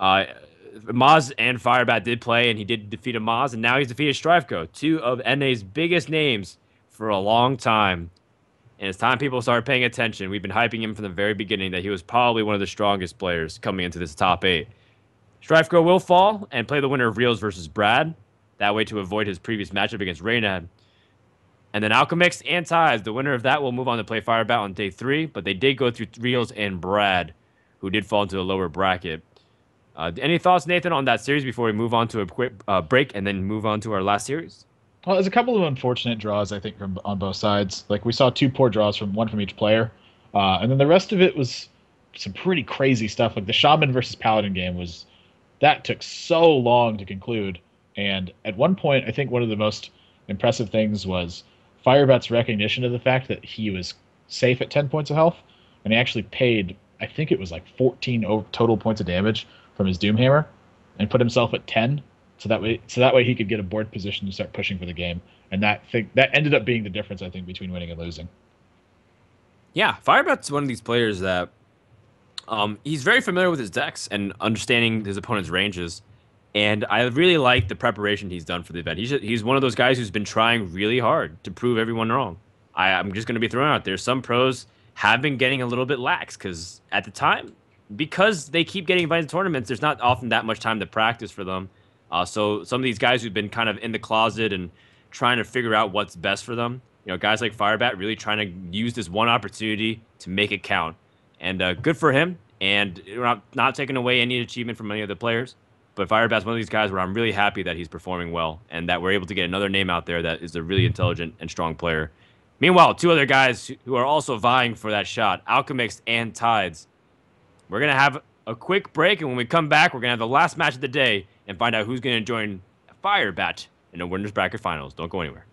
[SPEAKER 1] Maz and Firebat did play, and he did defeat a Maz, and now he's defeated Strifeco, 2 of NA's biggest names for a long time. And it's time people start paying attention. We've been hyping him from the very beginning that he was probably one of the strongest players coming into this top 8. Strifeco will fall and play the winner of Reels versus Brad. That way to avoid his previous matchup against Reynad. And then Alchemist and Tides, the winner of that will move on to play Firebat on day 3. But they did go through Reels and Brad, who did fall into the lower bracket. Any thoughts, Nathan, on that series before we move on to a quick break and then move on to our last series?
[SPEAKER 2] Well, there's a couple of unfortunate draws, I think, on both sides. Like, we saw 2 poor draws from each player. And then the rest of it was some pretty crazy stuff. Like, the Shaman versus Paladin game that took so long to conclude. And at one point, I think one of the most impressive things was Firebat's recognition of the fact that he was safe at 10 points of health. And he actually paid, I think it was like 14 total points of damage from his Doomhammer and put himself at 10, so that way he could get a board position to start pushing for the game. And that ended up being the difference, I think, between winning and losing.
[SPEAKER 1] Yeah, Firebat's one of these players that he's very familiar with his decks and understanding his opponent's ranges. And I really like the preparation he's done for the event. He's one of those guys who's been trying really hard to prove everyone wrong. I'm just going to be throwing out there. Some pros have been getting a little bit lax because at the time, because they keep getting invited to tournaments, there's not often that much time to practice for them. So some of these guys who've been kind of in the closet and trying to figure out what's best for them, guys like Firebat really trying to use this one opportunity to make it count. And good for him. And not taking away any achievement from any of the players. But Firebat's one of these guys where I'm really happy that he's performing well and that we're able to get another name out there that is a really intelligent and strong player. Meanwhile, two other guys who are also vying for that shot, Alchemist and Tides. We're going to have a quick break, and when we come back, we're going to have the last match of the day and find out who's going to join Firebat in the Winners Bracket Finals. Don't go anywhere.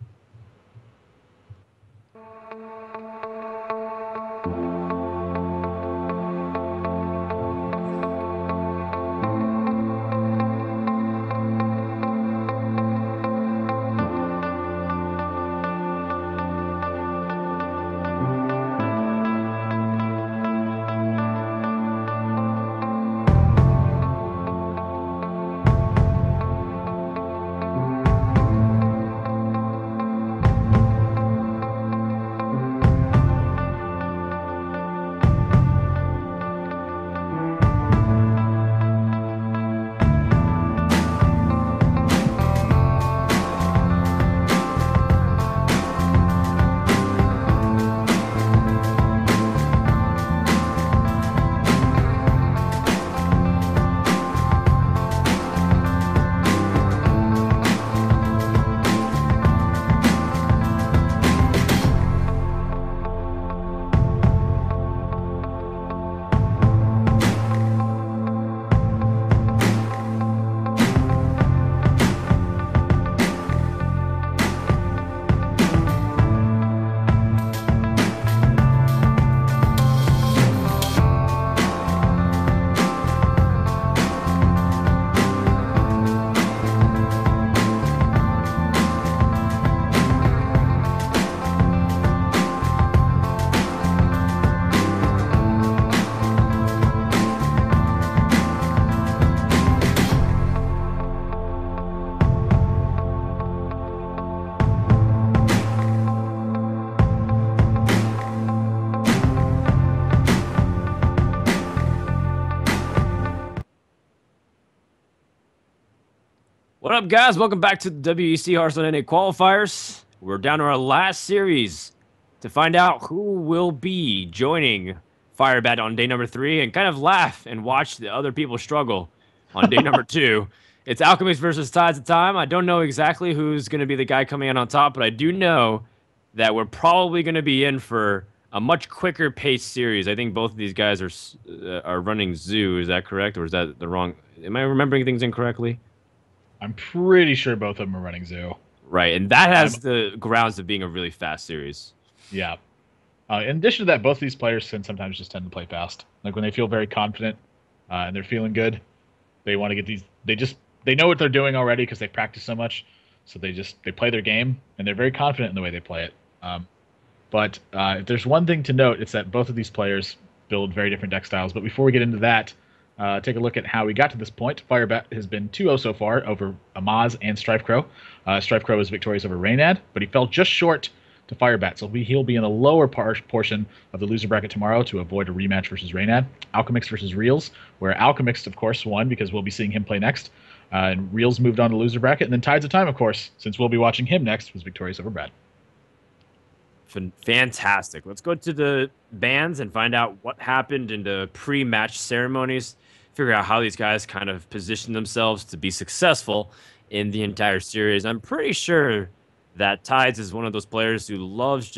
[SPEAKER 1] What up, guys? Welcome back to the WEC Hearthstone NA Qualifiers. We're down to our last series to find out who will be joining Firebat on day number 3 and kind of laugh and watch the other people struggle on day number 2. It's Alchemist versus Tides of Time. I don't know exactly who's going to be the guy coming in on top, but I do know that we're probably going to be in for a much quicker paced series. I think both of these guys are running Zoo. Is that correct, or is that the wrong? Am I remembering things incorrectly?
[SPEAKER 2] I'm pretty sure both of them are running Zoo.
[SPEAKER 1] Right, and that has the grounds of being a really fast series.
[SPEAKER 2] Yeah. In addition to that, both these players can sometimes just tend to play fast. Like when they feel very confident and they're feeling good, they want to get these. They know what they're doing already because they practice so much. So they play their game and they're very confident in the way they play it. But if there's one thing to note, it's that both of these players build very different deck styles. But before we get into that, take a look at how we got to this point. Firebat has been 2-0 so far over Amaz and Strifecrow. Strifecrow was victorious over Reynad, but he fell just short to Firebat, so he'll be in the lower portion of the loser bracket tomorrow to avoid a rematch versus Reynad. Alchemist versus Reels, where Alchemist, of course, won because we'll be seeing him play next. And Reels moved on to loser bracket, and then Tides of Time, of course, since we'll be watching him next, was victorious over Brad.
[SPEAKER 1] Fantastic. Let's go to the bands and find out what happened in the pre-match ceremonies. Figure out how these guys kind of position themselves to be successful in the entire series. I'm pretty sure that Tides is one of those players who loves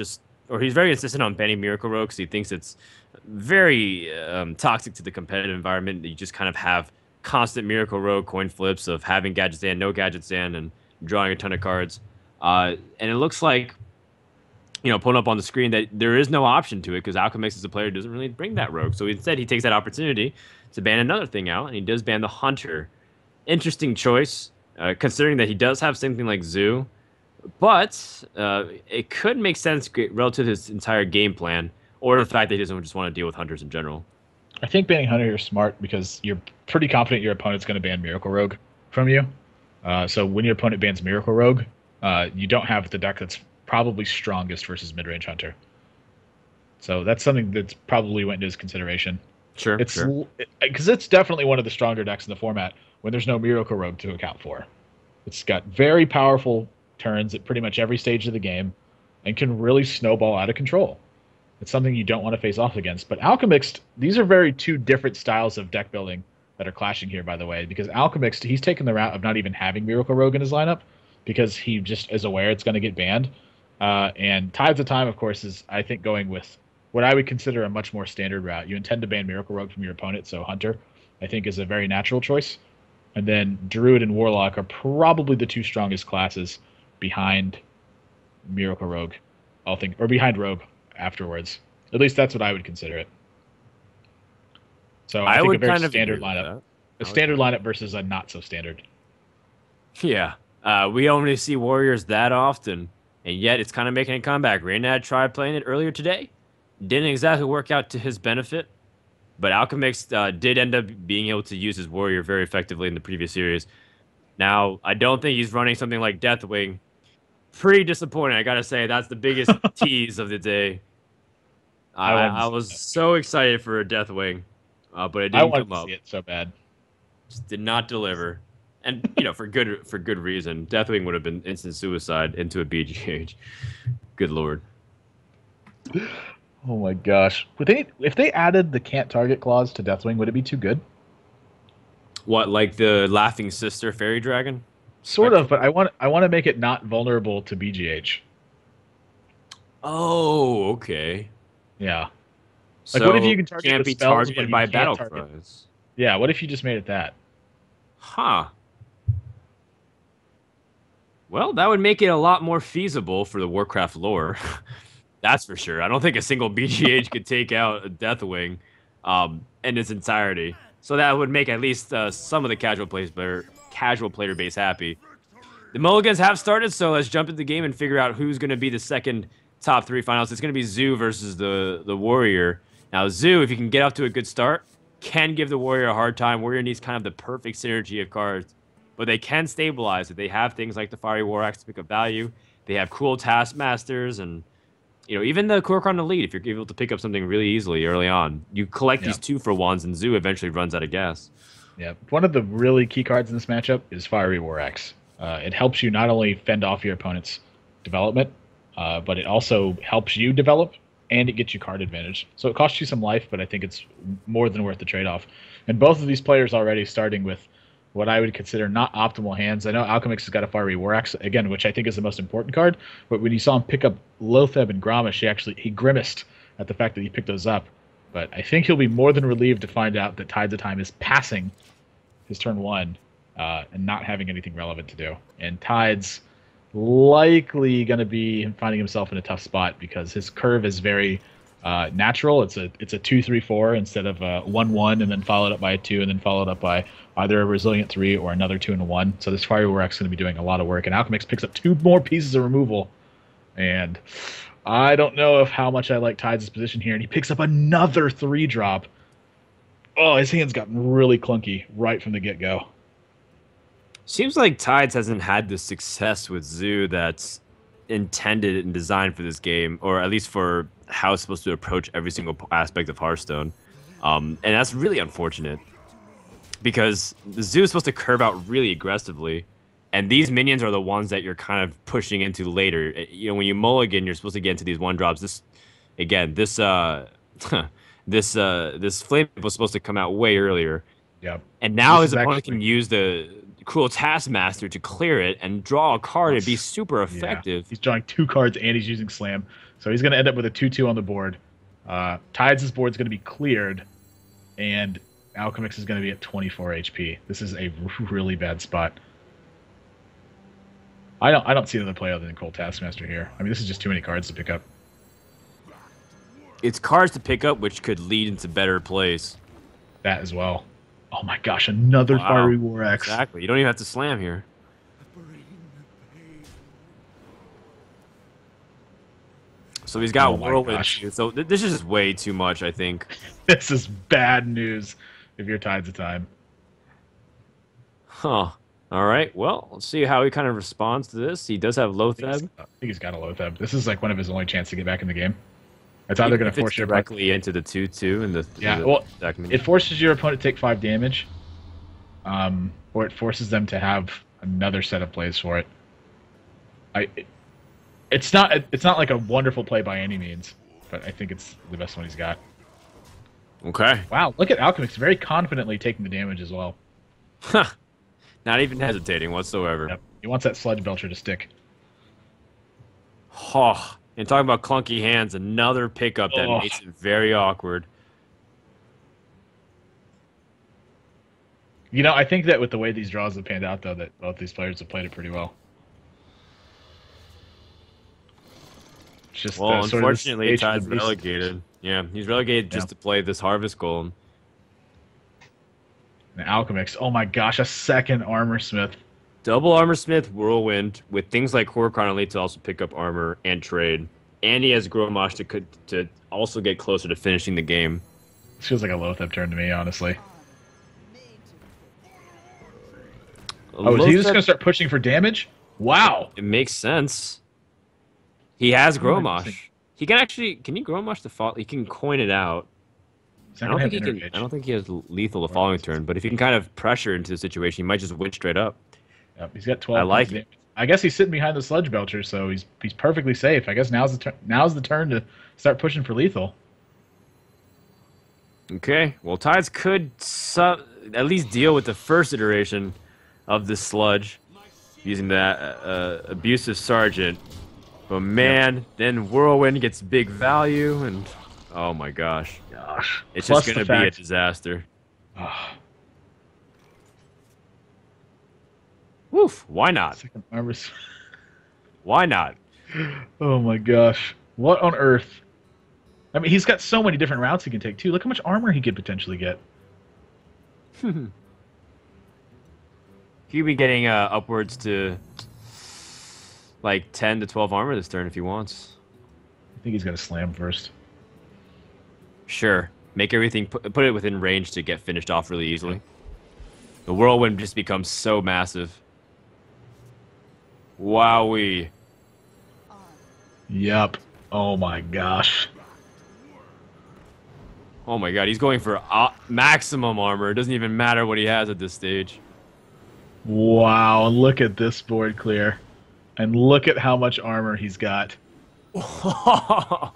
[SPEAKER 1] he's very insistent on banning Miracle Rogue because he thinks it's very toxic to the competitive environment. You just kind of have constant Miracle Rogue coin flips of having Gadget Stand, no Gadget Stand, and drawing a ton of cards. And it looks like pulling up on the screen that there is no option to it because Alchemix as a player doesn't really bring that rogue. So instead, he takes that opportunity to ban another thing out, and he does ban the Hunter. Interesting choice, considering that he does have something like Zoo, but it could make sense relative to his entire game plan, or the fact that he doesn't just want to deal with Hunters in general.
[SPEAKER 2] I think banning Hunter is smart because you're pretty confident your opponent's going to ban Miracle Rogue from you. So when your opponent bans Miracle Rogue, you don't have the deck that's probably strongest versus mid-range Hunter. So that's something that's probably went into his consideration.
[SPEAKER 1] Sure,
[SPEAKER 2] Because it's definitely one of the stronger decks in the format when there's no Miracle Rogue to account for. It's got very powerful turns at pretty much every stage of the game and can really snowball out of control. It's something you don't want to face off against. But Alchemist, these are very two different styles of deck building that are clashing here, by the way, because Alchemist, he's taken the route of not even having Miracle Rogue in his lineup because he just is aware it's going to get banned. And Tides of Time, of course, is, I think, going with what I would consider a much more standard route. You intend to ban Miracle Rogue from your opponent, so Hunter, I think, is a very natural choice. And then Druid and Warlock are probably the two strongest classes behind Miracle Rogue, or behind Rogue afterwards. At least that's what I would consider it. So I think a very standard lineup. A standard lineup versus a not so standard.
[SPEAKER 1] Yeah. We only see Warriors that often, and yet it's kind of making a comeback. Reynad tried playing it earlier today. Didn't exactly work out to his benefit, but Alchemist did end up being able to use his Warrior very effectively in the previous series. Now, I don't think he's running something like Deathwing. Pretty disappointing, I gotta say. That's the biggest tease of the day. I was so excited for a Deathwing, but it didn't come up.
[SPEAKER 2] I wanted to see it so bad.
[SPEAKER 1] Just did not deliver. And, for good reason. Deathwing would have been instant suicide into a BGH. Good lord.
[SPEAKER 2] Oh my gosh. If they added the can't target clause to Deathwing, would it be too good?
[SPEAKER 1] What, like the Laughing Sister Fairy Dragon?
[SPEAKER 2] Sort of, but I want to make it not vulnerable to BGH.
[SPEAKER 1] Oh, okay.
[SPEAKER 2] Yeah.
[SPEAKER 1] So
[SPEAKER 2] like, what if you can target
[SPEAKER 1] can't be
[SPEAKER 2] spells,
[SPEAKER 1] targeted by battle cries?
[SPEAKER 2] Yeah, what if you just made it that?
[SPEAKER 1] Huh. Well, that would make it a lot more feasible for the Warcraft lore. That's for sure. I don't think a single BGH could take out a Deathwing in its entirety. So that would make at least some of the casual player base happy. The mulligans have started, so let's jump into the game and figure out who's going to be the second top 3 finals. It's going to be Zoo versus the Warrior. Now, Zoo, if you can get off to a good start, can give the Warrior a hard time. Warrior needs kind of the perfect synergy of cards, but they can stabilize it. They have things like the Fiery War Axe to pick up value. They have cool Taskmasters and even the Korokron Elite, if you're able to pick up something really easily early on. You collect these 2-for-1s, and Zoo eventually runs out of gas.
[SPEAKER 2] Yeah, one of the really key cards in this matchup is Fiery War Axe. It helps you not only fend off your opponent's development, but it also helps you develop, and it gets you card advantage. So it costs you some life, but I think it's more than worth the trade-off. And both of these players already starting with what I would consider not optimal hands. I know Alchemist has got a Fiery War Axe, again, which I think is the most important card, but when you saw him pick up Lotheb and Grommash, he grimaced at the fact that he picked those up. But I think he'll be more than relieved to find out that Tides of Time is passing his turn 1 and not having anything relevant to do. And Tides likely going to be finding himself in a tough spot because his curve is very natural. It's a 2-3-4 instead of a 1-1 and then followed up by a 2 and then followed up by either a Resilient 3 or another 2 and a 1. So this Fiery War Axe is going to be doing a lot of work. And Alchemist picks up 2 more pieces of removal. And I don't know how much I like Tides' position here. And he picks up another 3-drop. Oh, his hand's gotten really clunky right from the get-go.
[SPEAKER 1] Seems like Tides hasn't had the success with Zoo that's intended and designed for this game, or at least for how it's supposed to approach every single aspect of Hearthstone. And that's really unfortunate because the Zoo is supposed to curve out really aggressively, and these minions are the ones that you're kind of pushing into later. When you mulligan, you're supposed to get into these 1-drops. This Flame was supposed to come out way earlier.
[SPEAKER 2] Yeah.
[SPEAKER 1] And now his opponent can use the Cruel Taskmaster to clear it and draw a card and be super effective.
[SPEAKER 2] Yeah. He's drawing 2 cards and he's using Slam. So he's going to end up with a 2-2 on the board. Tides' board's going to be cleared, and Alchemix is going to be at 24 HP. This is a really bad spot. I don't see another play other than Cruel Taskmaster here. I mean, this is just too many cards to pick up.
[SPEAKER 1] it's cards to pick up, which could lead into better plays.
[SPEAKER 2] That as well. Oh my gosh, another
[SPEAKER 1] Wow.
[SPEAKER 2] Fiery War X.
[SPEAKER 1] Exactly. You don't even have to slam here. So he's got
[SPEAKER 2] Oh my
[SPEAKER 1] Whirlwind.
[SPEAKER 2] gosh.
[SPEAKER 1] Too. So this is just way too much, I think.
[SPEAKER 2] This is bad news if you're tied to time.
[SPEAKER 1] Huh. All right. Well, let's see how he kind of responds to this. He does have
[SPEAKER 2] I
[SPEAKER 1] Lotheb.
[SPEAKER 2] think he's got a Lotheb. This is like one of his only chances to get back in the game. It's either going
[SPEAKER 1] If
[SPEAKER 2] to
[SPEAKER 1] it's
[SPEAKER 2] force your opponent.
[SPEAKER 1] directly into the 2/2 and the
[SPEAKER 2] Yeah,
[SPEAKER 1] the
[SPEAKER 2] well,
[SPEAKER 1] second.
[SPEAKER 2] it forces your opponent to take 5 damage, or it forces them to have another set of plays for it. It's not like a wonderful play by any means, but I think it's the best one he's got.
[SPEAKER 1] Okay.
[SPEAKER 2] Wow, look at Alchemist very confidently taking the damage as well.
[SPEAKER 1] Not even hesitating whatsoever.
[SPEAKER 2] Yep. He wants that Sludge Belcher to stick.
[SPEAKER 1] Oh, and talking about clunky hands, another pickup that
[SPEAKER 2] Oh.
[SPEAKER 1] makes it very awkward.
[SPEAKER 2] You know, I think that with the way these draws have panned out, though, that both these players have played it pretty well. It's just
[SPEAKER 1] Well,
[SPEAKER 2] sort of this
[SPEAKER 1] unfortunately,
[SPEAKER 2] nature of
[SPEAKER 1] Ty's
[SPEAKER 2] the beast.
[SPEAKER 1] relegated. Yeah, he's relegated just to play this Harvest Golem.
[SPEAKER 2] And Alchemist, oh my gosh, a second Armor Smith.
[SPEAKER 1] Double Armor Smith, Whirlwind, with things like Horcron Elite to also pick up armor and trade. And he has Gromosh to also get closer to finishing the game.
[SPEAKER 2] This feels like a Lotheb turn to me, honestly. Oh, is he just going to start pushing for damage? Wow.
[SPEAKER 1] It makes sense. He has
[SPEAKER 2] What am I
[SPEAKER 1] Gromosh.
[SPEAKER 2] missing?
[SPEAKER 1] He can actually... Can he Gromosh the fall? He can coin it out.
[SPEAKER 2] He's
[SPEAKER 1] I
[SPEAKER 2] not
[SPEAKER 1] don't
[SPEAKER 2] gonna
[SPEAKER 1] think he
[SPEAKER 2] have
[SPEAKER 1] can.
[SPEAKER 2] Intermage.
[SPEAKER 1] I don't think he has lethal the following turn. But if he can kind of pressure into the situation, he might just win straight up.
[SPEAKER 2] Yep, he's got 12.
[SPEAKER 1] I like
[SPEAKER 2] points of
[SPEAKER 1] it.
[SPEAKER 2] damage. I guess he's sitting behind the Sludge Belcher, so he's perfectly safe. I guess now's the turn to start pushing for lethal.
[SPEAKER 1] Okay. Well, Tides could at least deal with the first iteration of this sludge using that abusive sergeant. But man, then Whirlwind gets big value, and oh my gosh, it's
[SPEAKER 2] Plus
[SPEAKER 1] just
[SPEAKER 2] the
[SPEAKER 1] gonna be a
[SPEAKER 2] fact-
[SPEAKER 1] disaster.
[SPEAKER 2] Ah,
[SPEAKER 1] Woof! Why not?
[SPEAKER 2] second Armor Smith.
[SPEAKER 1] Why not?
[SPEAKER 2] Oh my gosh. What on earth? I mean, he's got so many different routes he can take, too. Look how much armor he could potentially get.
[SPEAKER 1] He'd be getting upwards to like 10 to 12 armor this turn if he wants.
[SPEAKER 2] I think he's going to slam first.
[SPEAKER 1] Sure. Make everything, put it within range to get finished off really easily. The Whirlwind just becomes so massive. Wowee.
[SPEAKER 2] Yep. Oh my gosh.
[SPEAKER 1] Oh my god, he's going for maximum armor. It doesn't even matter what he has at this stage.
[SPEAKER 2] Wow, look at this board clear. And look at how much armor he's got. Oh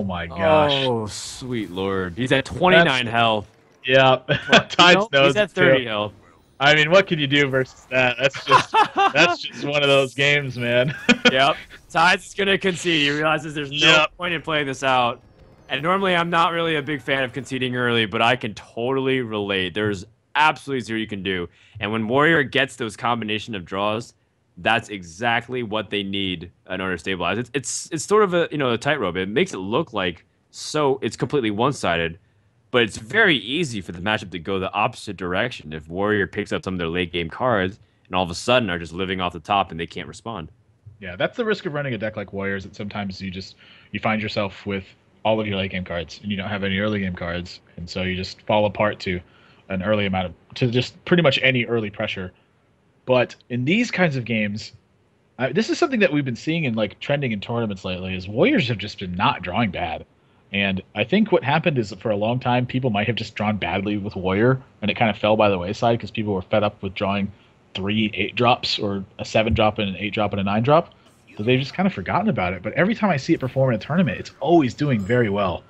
[SPEAKER 2] my gosh.
[SPEAKER 1] Oh, sweet lord. He's at 29 health.
[SPEAKER 2] Yeah. Tides knows
[SPEAKER 1] He's at
[SPEAKER 2] it, too.
[SPEAKER 1] 30 health.
[SPEAKER 2] I mean, what can you do versus that? That's just one of those games, man.
[SPEAKER 1] Yep. Tides is going to concede. He realizes there's no
[SPEAKER 2] Yep.
[SPEAKER 1] point in playing this out. And normally I'm not really a big fan of conceding early, but I can totally relate. There's absolutely zero you can do. And when Warrior gets those combination of draws, that's exactly what they need in order to stabilize. It's sort of a tightrope. It makes it look like it's completely one-sided, but it's very easy for the matchup to go the opposite direction if Warrior picks up some of their late game cards and all of a sudden are just living off the top and they can't respond.
[SPEAKER 2] Yeah, that's the risk of running a deck like Warriors, that sometimes you find yourself with all of your late game cards and you don't have any early game cards, and so you just fall apart to just pretty much any early pressure. But in these kinds of games, this is something that we've been seeing in like trending in tournaments lately, is Warriors have just been not drawing bad. And I think what happened is that for a long time, people might have just drawn badly with Warrior, and it kind of fell by the wayside because people were fed up with drawing 3 8-drops or a 7-drop and an 8-drop and a 9-drop. So they've just kind of forgotten about it. But every time I see it perform in a tournament, it's always doing very well.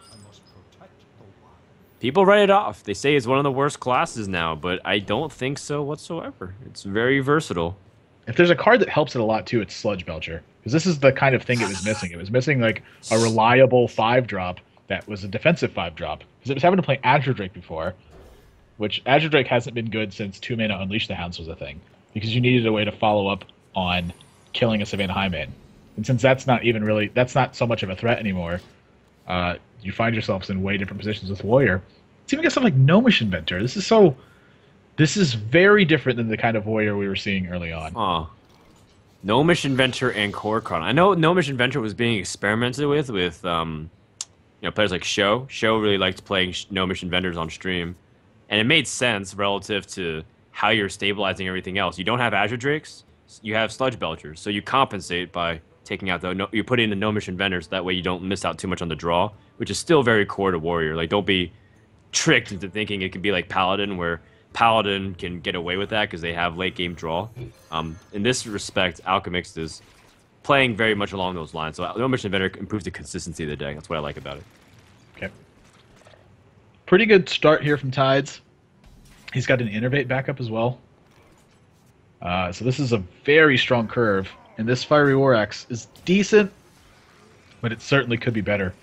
[SPEAKER 1] People write it off. They say it's one of the worst classes now, but I don't think so whatsoever. It's very versatile.
[SPEAKER 2] If there's a card that helps it a lot too, it's Sludge Belcher. Because this is the kind of thing it was missing. It was missing like a reliable 5-drop that was a defensive 5-drop. Because it was having to play Azure Drake before, which Azure Drake hasn't been good since 2-mana Unleash the Hounds was a thing. Because you needed a way to follow up on killing a Savannah Highmane. And since that's not so much of a threat anymore, you find yourselves in way different positions with Warrior. It's even got something like Gnomish Inventor. This is very different than the kind of Warrior we were seeing early on.
[SPEAKER 1] Huh. Gnomish Inventor and Core Chron. I know Gnomish Inventor was being experimented with players like Show. Show really liked playing Gnomish Inventors on stream, and it made sense relative to how you're stabilizing everything else. You don't have Azure Drakes, you have Sludge Belchers, so you compensate by taking out you put in the Gnomish Inventors. That way you don't miss out too much on the draw, which is still very core to Warrior. Like, don't be tricked into thinking it could be like Paladin, where Paladin can get away with that because they have late game draw. In this respect, Alchemist is playing very much along those lines. So Gnomish Inventor improves the consistency of the deck. That's what I like about it.
[SPEAKER 2] Okay. Pretty good start here from Tides. He's got an Innervate backup as well. So this is a very strong curve. And this Fiery War Axe is decent, but it certainly could be better.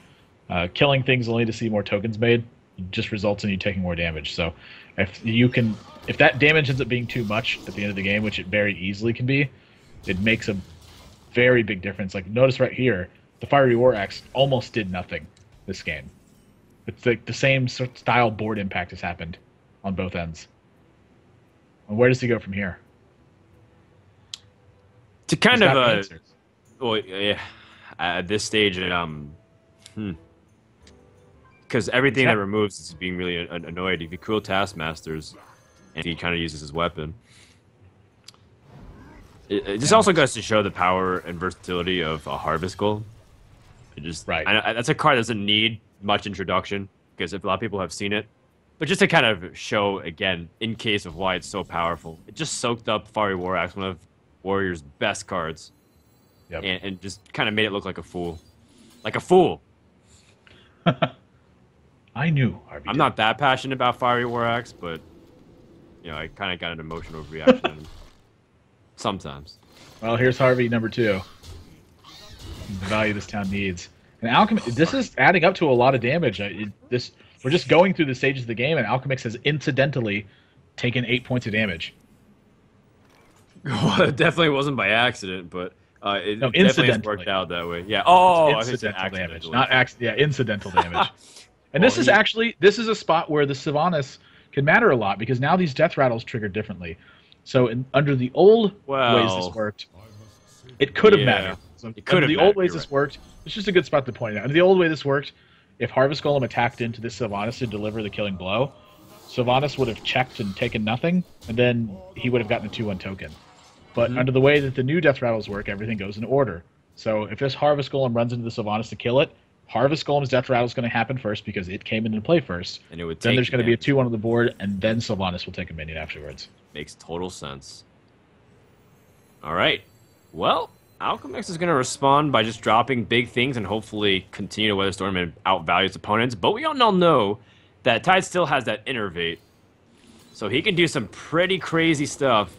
[SPEAKER 2] Killing things only to see more tokens made just results in you taking more damage. So if that damage ends up being too much at the end of the game, which it very easily can be, it makes a very big difference. Like, notice right here, the Fiery War Axe almost did nothing this game. It's like the same sort of style board impact has happened on both ends. And where does he go from here?
[SPEAKER 1] To kind of well, yeah, at this stage, because everything that removes is being really annoyed. If you cool Taskmasters, and he kind of uses his weapon, it just also goes to show the power and versatility of a Harvest Golem. It just that's a card that doesn't need much introduction because a lot of people have seen it, but just to kind of show again, in case of why it's so powerful, it just soaked up Fiery War Axe, one of Warrior's best cards, and just kind of made it look like a fool,
[SPEAKER 2] I knew Harvey
[SPEAKER 1] I'm not that passionate about Fiery War Axe, but I kind of got an emotional reaction sometimes.
[SPEAKER 2] Well, here's Harvey number 2. The value this town needs. And Alchemist, this is adding up to a lot of damage. We're just going through the stages of the game, and Alchemist has incidentally taken 8 points of damage.
[SPEAKER 1] Well, it definitely wasn't by accident, but it definitely has worked out that way. Yeah. Oh,
[SPEAKER 2] incidental damage, not accident. Yeah, incidental damage. And this is a spot where the Sylvanas can matter a lot because now these death rattles trigger differently. So under the old ways this worked, it could have mattered. So under the old ways this worked, it's just a good spot to point out. Under the old way this worked, if Harvest Golem attacked into this Sylvanas to deliver the killing blow, Sylvanas would have checked and taken nothing, and then he would have gotten a 2/1 token. But under the way that the new death rattles work, everything goes in order. So if this Harvest Golem runs into the Sylvanas to kill it, Harvest Golem's death rattle is going to happen first because it came into play first.
[SPEAKER 1] And it would
[SPEAKER 2] then there's going to be a 2/1 on the board, and then Sylvanas will take a minion afterwards.
[SPEAKER 1] Makes total sense. All right. Well, Alchemist is going to respond by just dropping big things and hopefully continue to weather storm and outvalue its opponents. But we all know that Tide still has that Innervate. So he can do some pretty crazy stuff.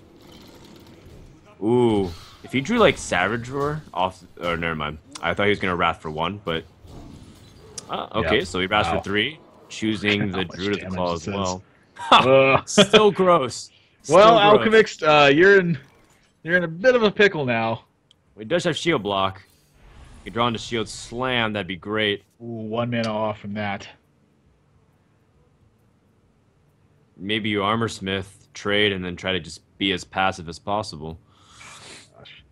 [SPEAKER 1] Ooh. If he drew like Savage Roar off... Oh, never mind. I thought he was going to Wrath for 1, but... okay, so he Wraths for 3, choosing the Druid of the Claw as well. Still gross.
[SPEAKER 2] Well, Alchemist, you're in a bit of a pickle now.
[SPEAKER 1] He does have Shield Block. You draw into Shield Slam, that'd be great.
[SPEAKER 2] Ooh, 1 mana off from that.
[SPEAKER 1] Maybe you Armor Smith, trade, and then try to just be as passive as possible.
[SPEAKER 2] Gosh.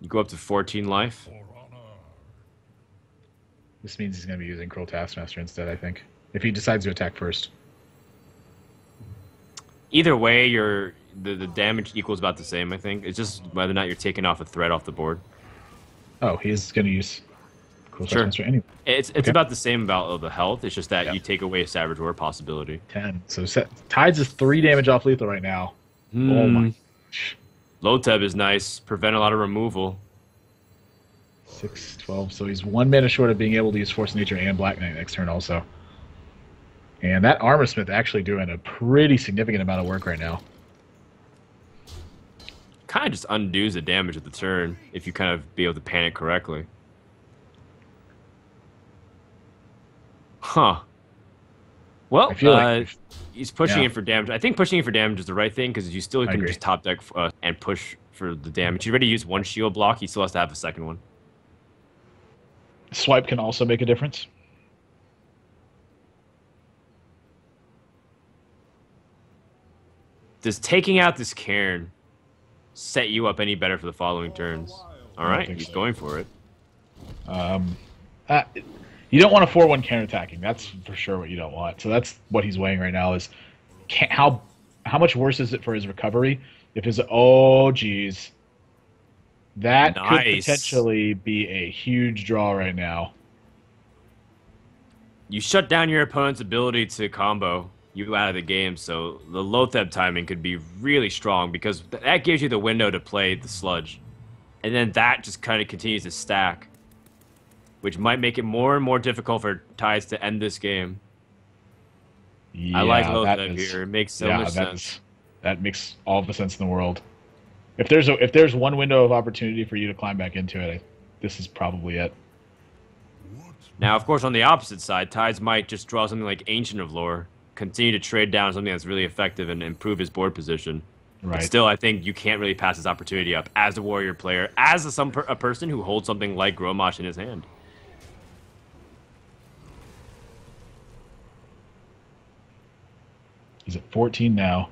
[SPEAKER 1] You go up to 14 life.
[SPEAKER 2] This means he's going to be using Cruel Taskmaster instead, I think. If he decides to attack first.
[SPEAKER 1] Either way, the damage equals about the same, I think. It's just whether or not you're taking off a threat off the board.
[SPEAKER 2] Oh, he's going to use Cruel Taskmaster anyway.
[SPEAKER 1] It's about the same about the health. It's just that you take away a Savage Roar possibility.
[SPEAKER 2] 10. So Tides is 3 damage off lethal right now. Oh my gosh.
[SPEAKER 1] Loteb is nice. Prevent a lot of removal.
[SPEAKER 2] 6, 12. So he's 1 mana short of being able to use Force of Nature and Black Knight next turn also. And that Armor Smith actually doing a pretty significant amount of work right now.
[SPEAKER 1] Kind of just undoes the damage at the turn if you kind of be able to panic correctly. Huh. Well,
[SPEAKER 2] I feel like
[SPEAKER 1] he's pushing in for damage. I think pushing in for damage is the right thing because you still can just top deck and push for the damage. He already used 1 shield block. He still has to have a second one.
[SPEAKER 2] Swipe can also make a difference.
[SPEAKER 1] Does taking out this Cairn set you up any better for the following turns? All
[SPEAKER 2] I don't
[SPEAKER 1] right,
[SPEAKER 2] think
[SPEAKER 1] he's
[SPEAKER 2] so.
[SPEAKER 1] going for it.
[SPEAKER 2] Uh, you don't want a 4-1 counterattacking. That's for sure what you don't want. So that's what he's weighing right now is how much worse is it for his recovery if his oh geez. That could
[SPEAKER 1] Nice.
[SPEAKER 2] potentially be a huge draw right now.
[SPEAKER 1] You shut down your opponent's ability to combo you out of the game, so the Lotheb timing could be really strong because that gives you the window to play the sludge. And then that just kind of continues to stack, which might make it more and more difficult for Tides to end this game.
[SPEAKER 2] Yeah,
[SPEAKER 1] I like
[SPEAKER 2] that
[SPEAKER 1] Lotheb
[SPEAKER 2] is-
[SPEAKER 1] here. It makes so
[SPEAKER 2] yeah,
[SPEAKER 1] much
[SPEAKER 2] that
[SPEAKER 1] sense.
[SPEAKER 2] that makes all the sense in the world. If there's one window of opportunity for you to climb back into it, this is probably it.
[SPEAKER 1] Now, of course, on the opposite side, Tides might just draw something like Ancient of Lore, continue to trade down something that's really effective and improve his board position. But
[SPEAKER 2] Right.
[SPEAKER 1] still, I think you can't really pass this opportunity up as a warrior player, as a person who holds something like Gromosh in his hand.
[SPEAKER 2] He's at 14 now.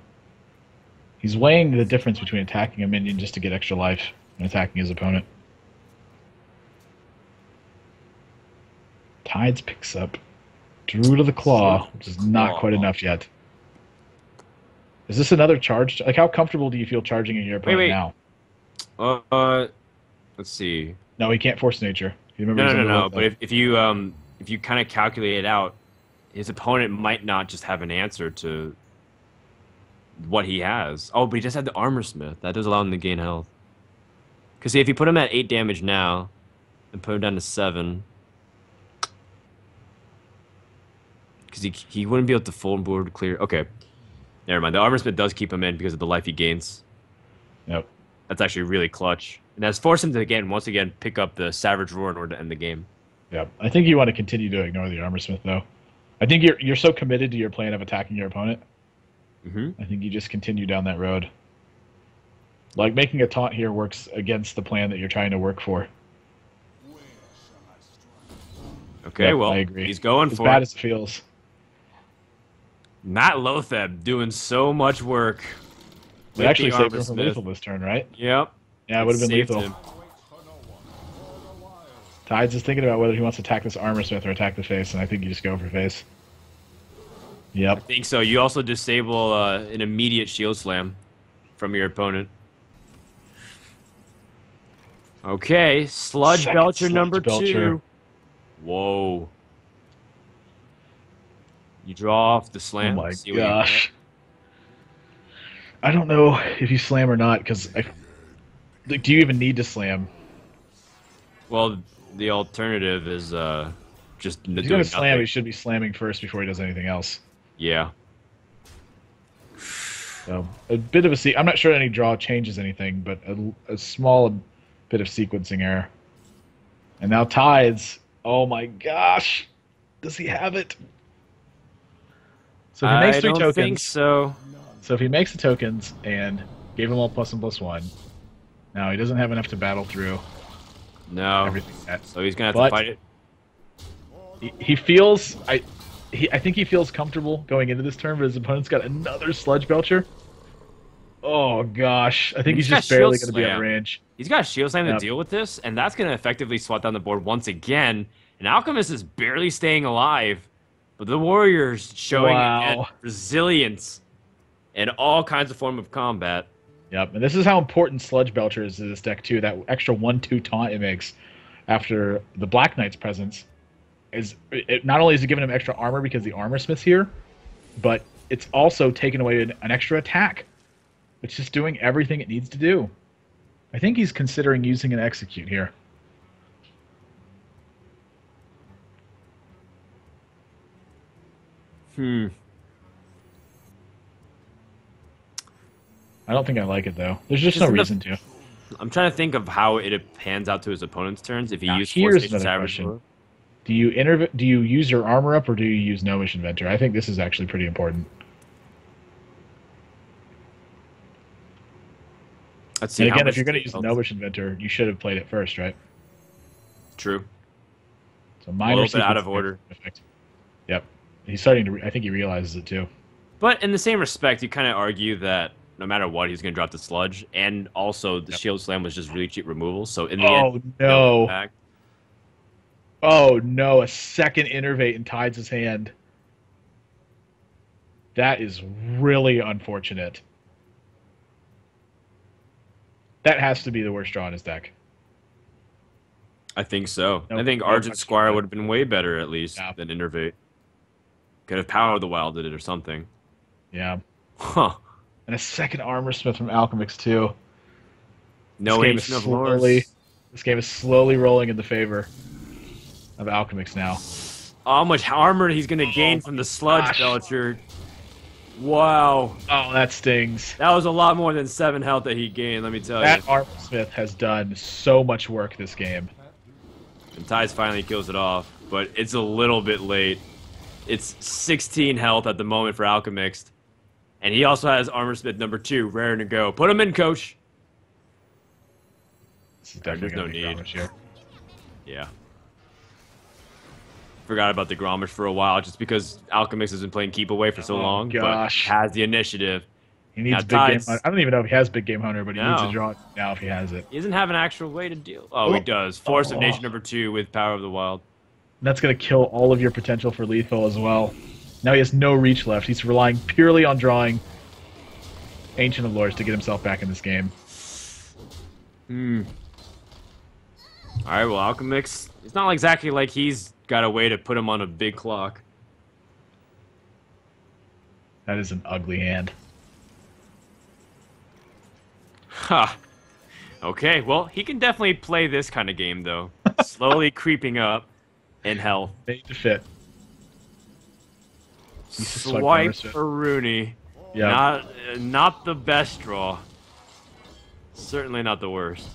[SPEAKER 2] He's weighing the difference between attacking a minion just to get extra life and attacking his opponent. Tides picks up Drew to the Claw, which is not quite enough yet. Is this another charge? Like, how comfortable do you feel charging in your opponent
[SPEAKER 1] wait.
[SPEAKER 2] now?
[SPEAKER 1] Let's see.
[SPEAKER 2] No, he can't force nature. You remember
[SPEAKER 1] No,
[SPEAKER 2] he's
[SPEAKER 1] no,
[SPEAKER 2] under
[SPEAKER 1] no, no.
[SPEAKER 2] Lotheb.
[SPEAKER 1] But if you kind of calculate it out, his opponent might not just have an answer to what he has. Oh, but he just had the Armor Smith. That does allow him to gain health. Because see, if you put him at 8 damage now, and put him down to 7, because he wouldn't be able to full board clear. Okay, never mind. The Armor Smith does keep him in because of the life he gains.
[SPEAKER 2] Yep.
[SPEAKER 1] That's actually really clutch. And that's forced him to once again pick up the Savage Roar in order to end the game.
[SPEAKER 2] Yep. I think you want to continue to ignore the Armor Smith, though. I think you're so committed to your plan of attacking your opponent. I think you just continue down that road. Like, making a taunt here works against the plan that you're trying to work for.
[SPEAKER 1] Okay,
[SPEAKER 2] Yep,
[SPEAKER 1] well,
[SPEAKER 2] I agree.
[SPEAKER 1] he's going
[SPEAKER 2] As
[SPEAKER 1] for
[SPEAKER 2] bad
[SPEAKER 1] it.
[SPEAKER 2] as it feels.
[SPEAKER 1] Matt Lotheb doing so much work.
[SPEAKER 2] It actually
[SPEAKER 1] the
[SPEAKER 2] saved
[SPEAKER 1] Armor
[SPEAKER 2] him from
[SPEAKER 1] Smith.
[SPEAKER 2] lethal this turn, right?
[SPEAKER 1] Yep.
[SPEAKER 2] Yeah, it would have been
[SPEAKER 1] Saved
[SPEAKER 2] lethal.
[SPEAKER 1] him.
[SPEAKER 2] Tides is thinking about whether he wants to attack this Armor Smith or attack the face, and I think you just go for face. Yep.
[SPEAKER 1] I think so. You also disable an immediate shield slam from your opponent. Okay, Sludge
[SPEAKER 2] Second
[SPEAKER 1] Belcher
[SPEAKER 2] Sludge
[SPEAKER 1] number
[SPEAKER 2] Belcher.
[SPEAKER 1] 2. Whoa. You draw off the
[SPEAKER 2] Oh
[SPEAKER 1] slam.
[SPEAKER 2] my
[SPEAKER 1] see what you
[SPEAKER 2] gosh. I don't know if you slam or not, because do you even need to slam?
[SPEAKER 1] get. Well, the alternative is just
[SPEAKER 2] If he's
[SPEAKER 1] doing
[SPEAKER 2] going to slam,
[SPEAKER 1] nothing.
[SPEAKER 2] he should be slamming first before he does anything else.
[SPEAKER 1] Yeah.
[SPEAKER 2] So, a bit of a I'm not sure any draw changes anything, but a small bit of sequencing error. And now Tides. Oh my gosh. Does he have it? So if he makes
[SPEAKER 1] I
[SPEAKER 2] 3
[SPEAKER 1] don't
[SPEAKER 2] tokens.
[SPEAKER 1] think so.
[SPEAKER 2] So if he makes the tokens and gave them all +1/+1, now he doesn't have enough to battle through
[SPEAKER 1] No.
[SPEAKER 2] everything yet.
[SPEAKER 1] So he's going to
[SPEAKER 2] But-
[SPEAKER 1] have to fight it.
[SPEAKER 2] He feels I think he feels comfortable going into this turn, but his opponent's got another Sludge Belcher. Oh gosh, I think he's
[SPEAKER 1] He's got
[SPEAKER 2] just barely
[SPEAKER 1] Shield
[SPEAKER 2] going to be at
[SPEAKER 1] Slam.
[SPEAKER 2] range.
[SPEAKER 1] He's got a Shield Slam
[SPEAKER 2] Yep.
[SPEAKER 1] to deal with this, and that's going to effectively swat down the board once again. And Alchemist is barely staying alive, but the Warriors showing again
[SPEAKER 2] Wow.
[SPEAKER 1] resilience in all kinds of form of combat.
[SPEAKER 2] Yep, and this is how important Sludge Belcher is to this deck too. That extra 1/2 taunt it makes after the Black Knight's presence it not only is it giving him extra armor because the Armor Smith's here, but it's also taken away an extra attack. It's just doing everything it needs to do. I think he's considering using an Execute here.
[SPEAKER 1] Hmm.
[SPEAKER 2] I don't think I like it though. There's just
[SPEAKER 1] Just
[SPEAKER 2] no
[SPEAKER 1] the-
[SPEAKER 2] reason to.
[SPEAKER 1] I'm trying to think of how it pans out to his opponent's turns if he
[SPEAKER 2] Now,
[SPEAKER 1] used
[SPEAKER 2] here's
[SPEAKER 1] Force Station
[SPEAKER 2] another
[SPEAKER 1] Savage
[SPEAKER 2] question.
[SPEAKER 1] Roar.
[SPEAKER 2] Do you use your armor up or do you use Gnomish Inventor? I think this is actually pretty important.
[SPEAKER 1] Let's see.
[SPEAKER 2] And
[SPEAKER 1] how
[SPEAKER 2] again,
[SPEAKER 1] much
[SPEAKER 2] if you're going to use the
[SPEAKER 1] health-
[SPEAKER 2] Gnomish Inventor, you should have played it first, right?
[SPEAKER 1] True.
[SPEAKER 2] So
[SPEAKER 1] A
[SPEAKER 2] minor
[SPEAKER 1] little bit out
[SPEAKER 2] sequence
[SPEAKER 1] of
[SPEAKER 2] there.
[SPEAKER 1] order.
[SPEAKER 2] Perfect. Yep. He's starting to. I think he realizes it too.
[SPEAKER 1] But in the same respect, you kind of argue that no matter what, he's going to drop the sludge, and also the
[SPEAKER 2] Yep.
[SPEAKER 1] shield slam was just really cheap removal. So in the
[SPEAKER 2] Oh
[SPEAKER 1] end,
[SPEAKER 2] no!
[SPEAKER 1] impact.
[SPEAKER 2] Oh no! A second innervate in Tides' hand. That is really unfortunate. That has to be the worst draw in his deck.
[SPEAKER 1] I think so.
[SPEAKER 2] No,
[SPEAKER 1] I think
[SPEAKER 2] no
[SPEAKER 1] Argent
[SPEAKER 2] question
[SPEAKER 1] Squire
[SPEAKER 2] about it.
[SPEAKER 1] would have been way better at least
[SPEAKER 2] Yeah.
[SPEAKER 1] than Innervate. Could have Power of the Wild did it or something.
[SPEAKER 2] Yeah.
[SPEAKER 1] Huh.
[SPEAKER 2] And a second Armor Smith from Alchemix too.
[SPEAKER 1] No
[SPEAKER 2] This game
[SPEAKER 1] Ancient
[SPEAKER 2] is
[SPEAKER 1] of Lores.
[SPEAKER 2] This game is slowly rolling in the favor of Alchemix now.
[SPEAKER 1] How much armor he's going to gain from the Sludge
[SPEAKER 2] gosh.
[SPEAKER 1] Belcher. Wow.
[SPEAKER 2] Oh, that stings.
[SPEAKER 1] That was a lot more than 7 health that he gained, let me tell you.
[SPEAKER 2] That Armor Smith has done so much work this game.
[SPEAKER 1] And Tides finally kills it off, but it's a little bit late. It's 16 health at the moment for Alchemix. And he also has Armor Smith number 2, raring to go. Put him in, coach.
[SPEAKER 2] This is definitely
[SPEAKER 1] There's no
[SPEAKER 2] gonna be
[SPEAKER 1] need.
[SPEAKER 2] Grommash here.
[SPEAKER 1] Yeah. Forgot about the Grommash for a while just because Alchemix has been playing keep away for so
[SPEAKER 2] Oh,
[SPEAKER 1] long.
[SPEAKER 2] gosh.
[SPEAKER 1] But has the initiative.
[SPEAKER 2] He needs
[SPEAKER 1] Now,
[SPEAKER 2] big game.
[SPEAKER 1] Tides-
[SPEAKER 2] I don't even know if he has big game hunter, but he needs
[SPEAKER 1] No.
[SPEAKER 2] to draw it now if he has it.
[SPEAKER 1] He doesn't have an actual way to deal. Oh, he
[SPEAKER 2] Oh.
[SPEAKER 1] does. Force of
[SPEAKER 2] Oh.
[SPEAKER 1] Nature number 2 with Power of the Wild.
[SPEAKER 2] And that's going to kill all of your potential for lethal as well. Now he has no reach left. He's relying purely on drawing Ancient of Lores to get himself back in this game.
[SPEAKER 1] Alright, well, Alchemix, it's not exactly like he's got a way to put him on a big clock.
[SPEAKER 2] That is an ugly hand.
[SPEAKER 1] Ha. Okay, well, he can definitely play this kind of game, though. Slowly creeping up in health.
[SPEAKER 2] Made to fit. Needs to swipe Armor
[SPEAKER 1] Swipe
[SPEAKER 2] Smith.
[SPEAKER 1] for Rooney.
[SPEAKER 2] Yeah.
[SPEAKER 1] Not the best draw. Certainly not the worst.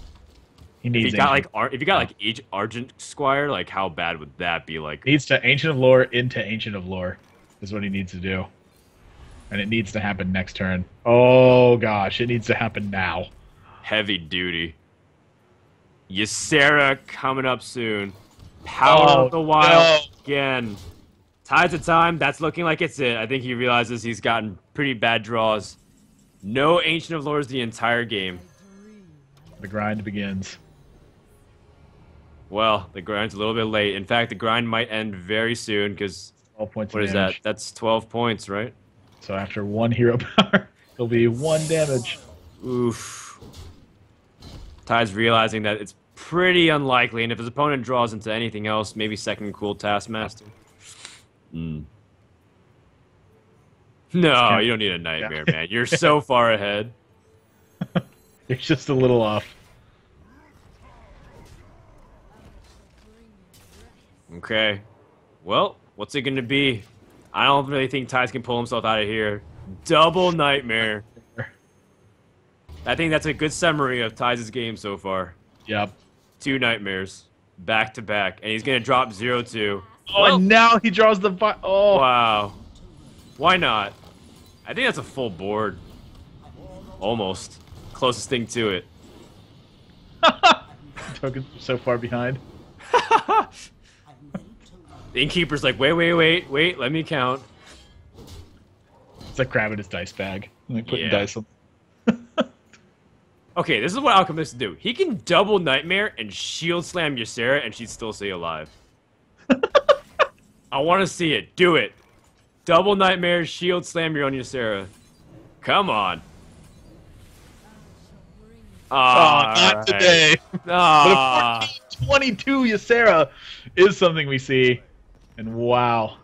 [SPEAKER 2] He
[SPEAKER 1] If
[SPEAKER 2] needs
[SPEAKER 1] you got
[SPEAKER 2] Ancient.
[SPEAKER 1] like each Argent Squire, like how bad would that be? Like
[SPEAKER 2] Needs to Ancient of Lore into Ancient of Lore is what he needs to do. And it needs to happen next turn. Oh gosh, it needs to happen now.
[SPEAKER 1] heavy duty. Ysera coming up soon. Power
[SPEAKER 2] Oh,
[SPEAKER 1] of the Wild
[SPEAKER 2] no.
[SPEAKER 1] again. Tides of Time, that's looking like it's it. I think he realizes he's gotten pretty bad draws. No Ancient of Lores the entire game.
[SPEAKER 2] The grind begins.
[SPEAKER 1] Well, the grind's a little bit late. In fact, the grind might end very soon because
[SPEAKER 2] 12 points
[SPEAKER 1] what
[SPEAKER 2] of
[SPEAKER 1] is that?
[SPEAKER 2] damage.
[SPEAKER 1] That's 12 points, right?
[SPEAKER 2] So after one hero power, there'll be 1 damage.
[SPEAKER 1] Oof. Tide's realizing that it's pretty unlikely, and if his opponent draws into anything else, maybe second cool Taskmaster. No, you don't need a nightmare, man. You're so far ahead.
[SPEAKER 2] It's just a little off.
[SPEAKER 1] Okay. Well, what's it gonna be? I don't really think Tides can pull himself out of here. Double nightmare. I think that's a good summary of Tides' game so far.
[SPEAKER 2] Yep.
[SPEAKER 1] 2 nightmares. Back to back. And he's gonna drop 0-2.
[SPEAKER 2] Oh,
[SPEAKER 1] Well-
[SPEAKER 2] and now he draws the... Oh,
[SPEAKER 1] Wow. Why not? I think that's a full board. Almost. Closest thing to it.
[SPEAKER 2] tokens are so far behind.
[SPEAKER 1] The Innkeeper's like, wait, let me count.
[SPEAKER 2] It's like grabbing his dice bag. Like putting
[SPEAKER 1] Yeah.
[SPEAKER 2] dice on.
[SPEAKER 1] Okay, this is what Alchemist do. He can double Nightmare and shield slam Ysera and she'd still stay alive. I want to see it. Do it. Double Nightmare, shield slam your own Ysera. Come on.
[SPEAKER 2] Not today.
[SPEAKER 1] Ah.
[SPEAKER 2] But a 22 Ysera is something we see. And wow.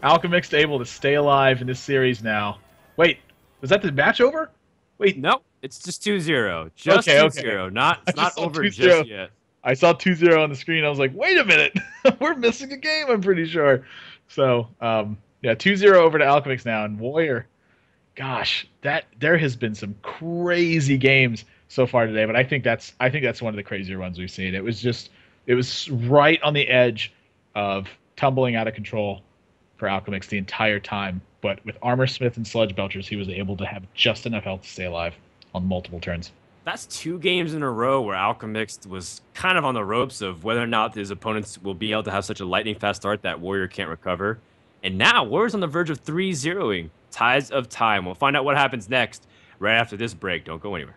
[SPEAKER 2] Alchemist able to stay alive in this series now. Wait, was that the match over? Wait,
[SPEAKER 1] Nope, it's just 2-0. Just
[SPEAKER 2] Okay,
[SPEAKER 1] 2-0. Not,
[SPEAKER 2] I
[SPEAKER 1] it's not
[SPEAKER 2] just saw
[SPEAKER 1] over
[SPEAKER 2] 2-0.
[SPEAKER 1] just yet.
[SPEAKER 2] I saw 2-0 on the screen. I was like, wait a minute. We're missing a game, I'm pretty sure. So, yeah, 2-0 over to Alchemix now. And Warrior, gosh, there has been some crazy games so far today, but I think that's one of the crazier ones we've seen. It was right on the edge of tumbling out of control for Alchemix the entire time. But with Armor Smith and Sludge Belchers, he was able to have just enough health to stay alive on multiple turns.
[SPEAKER 1] That's 2 games in a row where Alchemist was kind of on the ropes of whether or not his opponents will be able to have such a lightning fast start that Warrior can't recover. And now Warrior's on the verge of 3-0ing. Tides of Time. We'll find out what happens next right after this break. Don't go anywhere.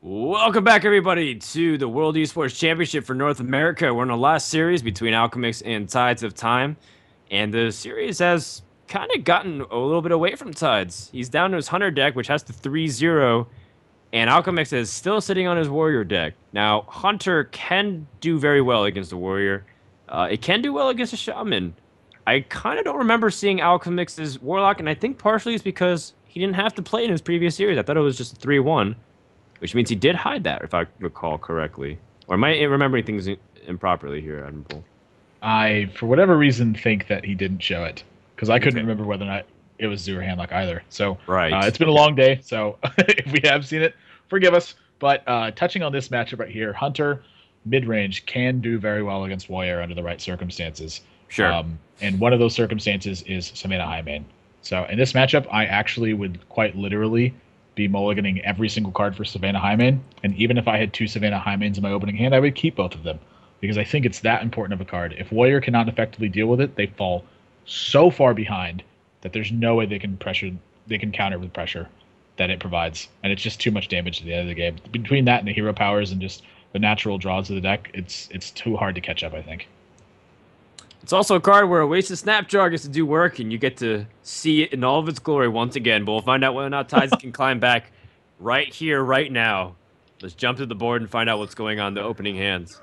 [SPEAKER 1] Welcome back, everybody, to the World Esports Championship for North America. We're in the last series between Alchemix and Tides of Time, and the series has kind of gotten a little bit away from Tides. He's down to his Hunter deck, which has the 3-0, and Alchemix is still sitting on his Warrior deck. Now, Hunter can do very well against the Warrior. It can do well against a Shaman. I kind of don't remember seeing Alchemix's Warlock, and I think partially it's because he didn't have to play in his previous series. I thought it was just a 3-1. Which means he did hide that, if I recall correctly. Or am I remembering things improperly here, Admiral?
[SPEAKER 2] I, for whatever reason, think that he didn't show it. Because I couldn't remember whether or not it was Zoo or Handlock either. So
[SPEAKER 1] right.
[SPEAKER 2] It's been a long day, so if we have seen it, forgive us. But touching on this matchup right here, Hunter, mid-range, can do very well against Warrior under the right circumstances.
[SPEAKER 1] Sure.
[SPEAKER 2] And one of those circumstances is Savannah Highmane. So in this matchup, I actually would quite literally be mulliganing every single card for Savannah Highmane, and even if I had 2 Savannah Highmanes in my opening hand, I would keep both of them, because I think it's that important of a card. If Warrior cannot effectively deal with it, they fall so far behind that there's no way they can counter with pressure that it provides, and it's just too much damage at the end of the game. Between that and the hero powers and just the natural draws of the deck, it's too hard to catch up, I think.
[SPEAKER 1] It's also a card where Oasis Snapjar gets to do work, and you get to see it in all of its glory once again. But we'll find out whether or not Tides can climb back right here, right now. Let's jump to the board and find out what's going on in the opening hands.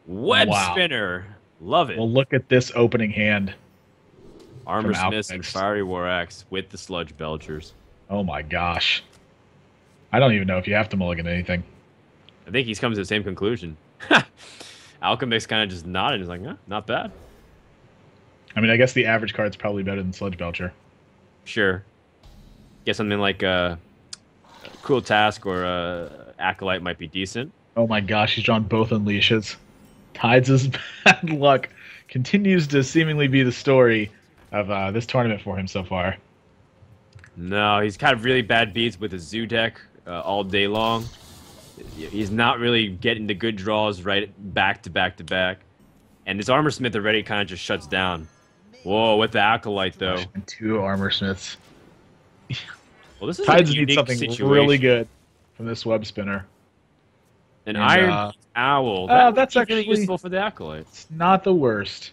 [SPEAKER 1] Web Spinner. Love it.
[SPEAKER 2] Well, look at this opening hand.
[SPEAKER 1] Armor Smiths and Fiery War Axe with the Sludge Belchers.
[SPEAKER 2] Oh my gosh. I don't even know if you have to mulligan anything.
[SPEAKER 1] I think he's come to the same conclusion. Alchemix kind of just nodded. He's like, not bad.
[SPEAKER 2] I mean, I guess the average card's probably better than Sludge Belcher.
[SPEAKER 1] Sure. Guess something like a Cool Task or a Acolyte might be decent.
[SPEAKER 2] Oh my gosh, he's drawn both Unleashes. Tides' bad luck continues to seemingly be the story of this tournament for him so far.
[SPEAKER 1] No, he's kind of really bad beats with his Zoo deck all day long. He's not really getting the good draws right back to back to back. And this Armor Smith already kind of just shuts down. Whoa, with the Acolyte, though.
[SPEAKER 2] And 2 Armor Smiths.
[SPEAKER 1] Well, this is
[SPEAKER 2] Tides
[SPEAKER 1] a unique
[SPEAKER 2] something
[SPEAKER 1] situation.
[SPEAKER 2] really good from this Web Spinner.
[SPEAKER 1] An Iron Owl. That's actually really useful for the Acolyte.
[SPEAKER 2] It's not the worst.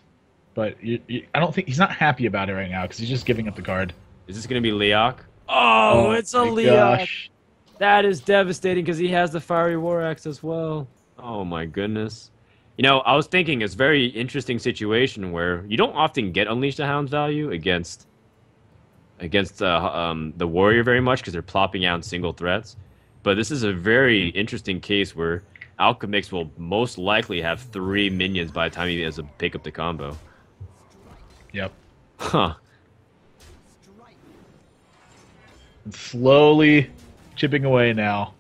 [SPEAKER 2] but I don't think he's not happy about it right now because he's just giving up the card.
[SPEAKER 1] Is this going to be Leok? Oh, it's a
[SPEAKER 2] my
[SPEAKER 1] Leok.
[SPEAKER 2] gosh.
[SPEAKER 1] That is devastating because he has the Fiery War Axe as well. Oh my goodness. You know, I was thinking it's a very interesting situation where you don't often get Unleash the Hound's value against the Warrior very much because they're plopping out single threats. But this is a very interesting case where Alchemix will most likely have 3 minions by the time he has to pick up the combo.
[SPEAKER 2] Yep.
[SPEAKER 1] Huh.
[SPEAKER 2] And slowly chipping away now.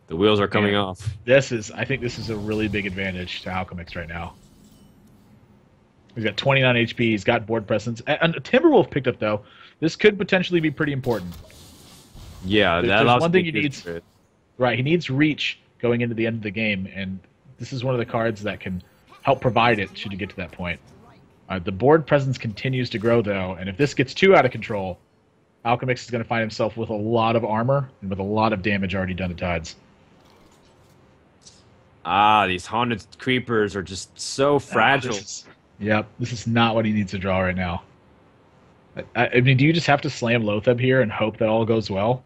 [SPEAKER 1] The wheels are coming off.
[SPEAKER 2] I think this is a really big advantage to Alchemix right now. He's got 29 HP. He's got board presence. And Timberwolf picked up, though. This could potentially be pretty important.
[SPEAKER 1] Yeah,
[SPEAKER 2] There's
[SPEAKER 1] allows
[SPEAKER 2] one thing he needs. Right, he needs reach going into the end of the game, and this is one of the cards that can help provide it should you get to that point. The board presence continues to grow, though, and if this gets too out of control, Alchemix is going to find himself with a lot of armor and with a lot of damage already done to Tides.
[SPEAKER 1] Ah, these haunted creepers are just so fragile.
[SPEAKER 2] This is not what he needs to draw right now. I mean, do you just have to slam Lotheb here and hope that all goes well?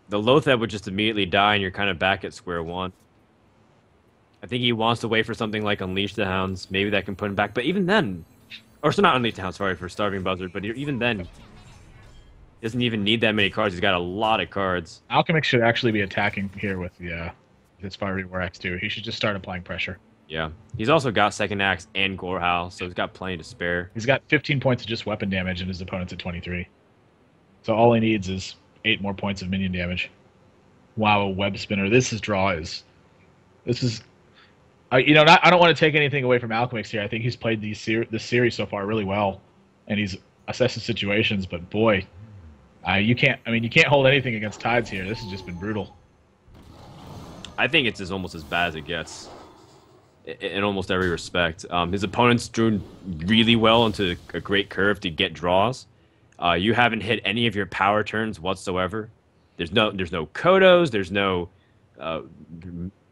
[SPEAKER 1] The Lotheb would just immediately die, and you're kind of back at square one. I think he wants to wait for something like Unleash the Hounds. Maybe that can put him back. But even then... Or, so not Unleash the Hounds, sorry, for Starving Buzzard. But even then, he doesn't even need that many cards. He's got a lot of cards.
[SPEAKER 2] Alchemix should actually be attacking here with his Fiery War Axe, too. He should just start applying pressure.
[SPEAKER 1] Yeah. He's also got Second Axe and Gorehowl, so he's got plenty to spare.
[SPEAKER 2] He's got 15 points of just weapon damage, and his opponent's at 23. So all he needs is 8 more points of minion damage. Wow, a web spinner. This is I don't want to take anything away from Alchemix here. I think he's played this series so far really well, and he's assessed the situations. But boy, you can't hold anything against Tides here. This has just been brutal.
[SPEAKER 1] I think it's almost as bad as it gets, in almost every respect. His opponent's drawn really well into a great curve to get draws. You haven't hit any of your power turns whatsoever. There's no Kodos. There's no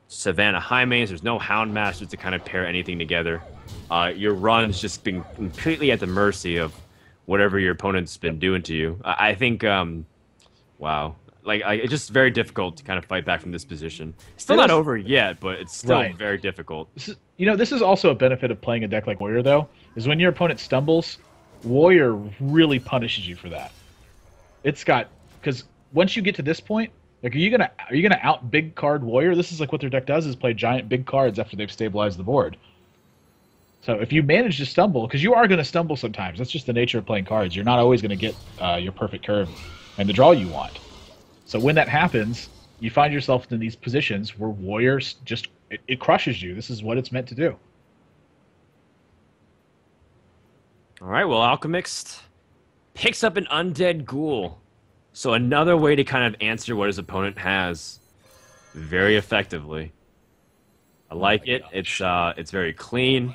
[SPEAKER 1] Savannah Highmanes. There's no Hound Masters to kind of pair anything together. Your run's just been completely at the mercy of whatever your opponent's been doing to you. I think, wow. It's just very difficult to kind of fight back from this position. Still not over yet, but it's still very difficult.
[SPEAKER 2] This is also a benefit of playing a deck like Warrior, though, is when your opponent stumbles, Warrior really punishes you for that. Because once you get to this point, like, are you gonna out big card Warrior? This is like what their deck does, is play giant big cards after they've stabilized the board. So if you manage to stumble, because you are going to stumble sometimes, that's just the nature of playing cards. You're not always going to get your perfect curve and the draw you want. So when that happens, you find yourself in these positions where Warriors just it crushes you. This is what it's meant to do.
[SPEAKER 1] All right, well, Alchemist picks up an Undead Ghoul. So another way to kind of answer what his opponent has very effectively. I like it. It's very clean.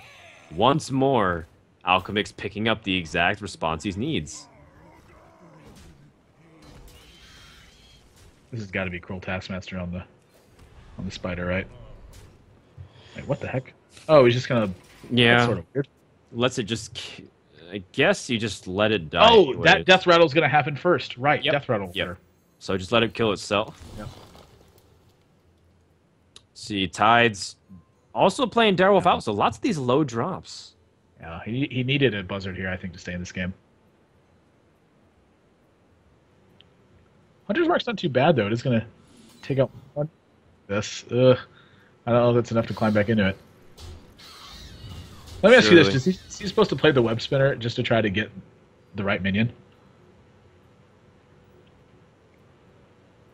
[SPEAKER 1] Once more, Alchemist picking up the exact response he needs.
[SPEAKER 2] This has got to be Cruel Taskmaster on the spider, right? Wait, what the heck? Oh, he's just gonna.
[SPEAKER 1] Yeah.
[SPEAKER 2] That's sort of weird.
[SPEAKER 1] Lets it just. I guess you just let it die.
[SPEAKER 2] Oh,
[SPEAKER 1] anyways.
[SPEAKER 2] that Death Rattle's gonna happen first, right?
[SPEAKER 1] Yep.
[SPEAKER 2] Death Rattle.
[SPEAKER 1] Yep. So just let it kill itself.
[SPEAKER 2] Yep.
[SPEAKER 1] See, Tides also playing Direwolf out, so lots of these low drops.
[SPEAKER 2] Yeah, he needed a buzzard here, I think, to stay in this game. Hunter's Mark's not too bad, though. It is going to take out this. I don't know if that's enough to climb back into it. Let me ask you this. Is he supposed to play the web spinner just to try to get the right minion?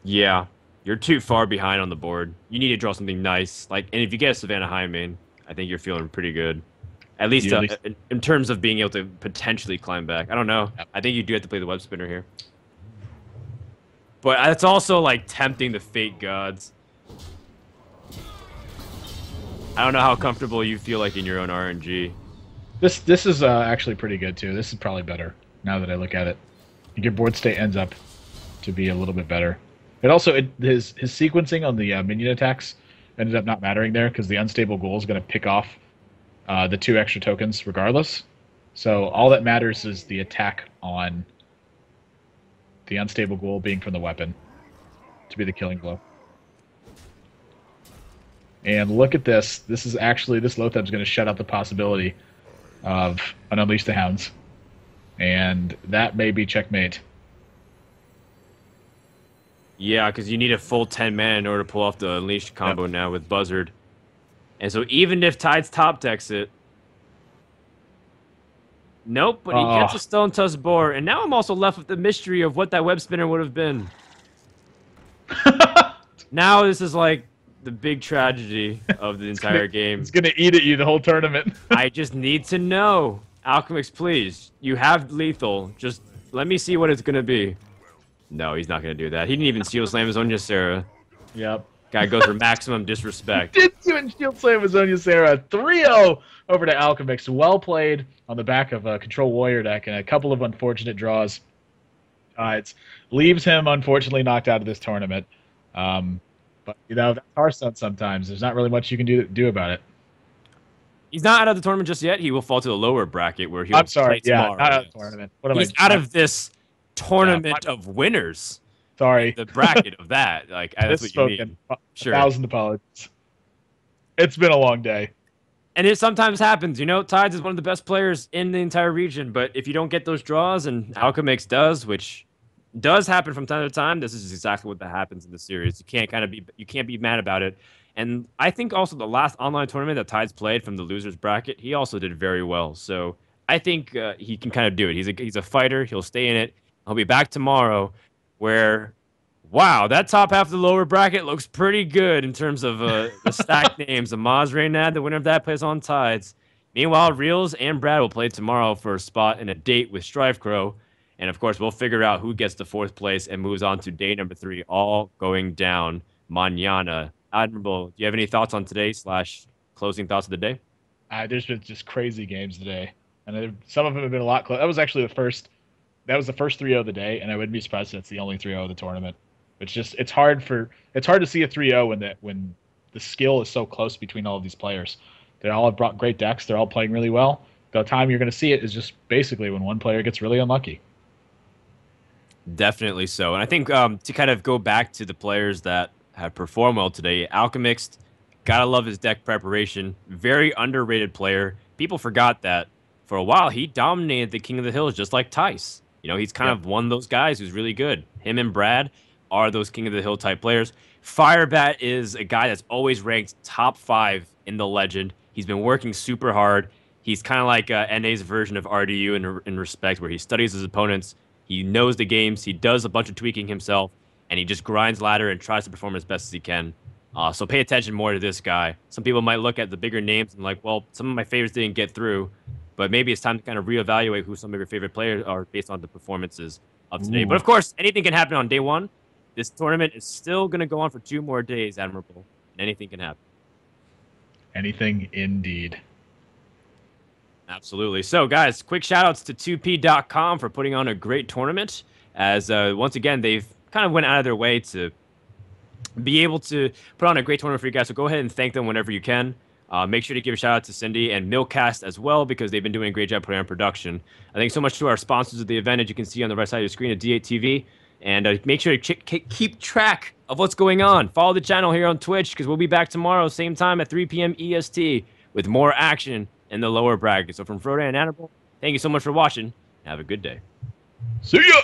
[SPEAKER 1] Yeah. You're too far behind on the board. You need to draw something nice. And if you get a Savannah Highmane, I think you're feeling pretty good. At least in terms of being able to potentially climb back. I don't know. Yep. I think you do have to play the web spinner here. But it's also tempting the fate gods. I don't know how comfortable you feel in your own RNG.
[SPEAKER 2] This is actually pretty good too. This is probably better now that I look at it. Your board state ends up to be a little bit better. It also his sequencing on the minion attacks ended up not mattering there because the unstable ghoul is going to pick off the 2 extra tokens regardless. So all that matters is the attack on the unstable ghoul being from the weapon to be the killing blow. And look at this. This Lothab's going to shut out the possibility of an Unleash the Hounds. And that may be checkmate.
[SPEAKER 1] Yeah, because you need a full 10 mana in order to pull off the Unleashed combo now with Buzzard. And so even if Tides top decks it... Nope, but he gets a Stone Tusk Boar. And now I'm also left with the mystery of what that web spinner would have been. Now this is like the big tragedy of the entire game.
[SPEAKER 2] It's going to eat at you the whole tournament.
[SPEAKER 1] I just need to know. Alchemix, please. You have lethal. Just let me see what it's going to be. No, he's not going to do that. He didn't even Shield Slam his own Ysera.
[SPEAKER 2] Yep.
[SPEAKER 1] Guy goes for maximum disrespect.
[SPEAKER 2] Didn't even Shield Slam his own Ysera. 3-0 over to Alchemix. Well played on the back of a Control Warrior deck and a couple of unfortunate draws. It leaves him, unfortunately, knocked out of this tournament. But, you know, that's Hearthstone sometimes. There's not really much you can do about it.
[SPEAKER 1] He's not out of the tournament just yet. He will fall to the lower bracket where he'll play tomorrow.
[SPEAKER 2] Not out of the tournament.
[SPEAKER 1] He's out of this tournament of winners.
[SPEAKER 2] Sorry.
[SPEAKER 1] The bracket of that. Like, that's what you mean. Sure.
[SPEAKER 2] 1,000 apologies. It's been a long day.
[SPEAKER 1] And it sometimes happens. You know, Tides is one of the best players in the entire region, but if you don't get those draws, and Alchemix does, which does happen from time to time, this is exactly what that happens in the series. You can't be mad about it. And I think also the last online tournament that Tides played from the losers bracket, he also did very well. So I think he can kind of do it. He's a fighter. He'll stay in it. He'll be back tomorrow where, wow, that top half of the lower bracket looks pretty good in terms of the stacked names. Amaz Reynad, the winner of that, plays on Tides. Meanwhile, Reels and Brad will play tomorrow for a spot in a date with Strife Crow. And, of course, we'll figure out who gets the 4th place and moves on to day number 3, all going down mañana. Admirable, do you have any thoughts on today / closing thoughts of the day?
[SPEAKER 2] There's been just crazy games today. And some of them have been a lot close. That was actually the first 3-0 of the day, and I wouldn't be surprised if it's the only 3-0 of the tournament. It's hard to see a 3-0 when the skill is so close between all of these players. They all have brought great decks. They're all playing really well. The time you're going to see it is just basically when one player gets really unlucky.
[SPEAKER 1] Definitely so. And I think to kind of go back to the players that have performed well today, Alchemix, gotta love his deck preparation. Very underrated player. People forgot that for a while he dominated the King of the Hills just like Tice. You know, he's kind of one of those guys who's really good. Him and Brad are those King of the Hill type players. Firebat is a guy that's always ranked top 5 in the Legend. He's been working super hard. He's kind of like NA's version of RDU in respect, where he studies his opponents. He knows the games. He does a bunch of tweaking himself, and he just grinds ladder and tries to perform as best as he can. So pay attention more to this guy. Some people might look at the bigger names and like, well, some of my favorites didn't get through, but maybe it's time to kind of reevaluate who some of your favorite players are based on the performances of today. But of course, anything can happen on day 1. This tournament is still going to go on for 2 more days, Admirable, and anything can happen.
[SPEAKER 2] Anything indeed.
[SPEAKER 1] Absolutely. So, guys, quick shout-outs to 2p.com for putting on a great tournament, as once again, they've kind of went out of their way to be able to put on a great tournament for you guys. So go ahead and thank them whenever you can. Make sure to give a shout out to Cindy and Milkcast as well, because they've been doing a great job putting on production. Thanks so much to our sponsors of the event, as you can see on the right side of the screen at D8 TV. And make sure to keep track of what's going on. Follow the channel here on Twitch, because we'll be back tomorrow, same time at 3 p.m. EST, with more action in the lower bracket. So from Frodo and Annabelle, thank you so much for watching. Have a good day.
[SPEAKER 2] See ya!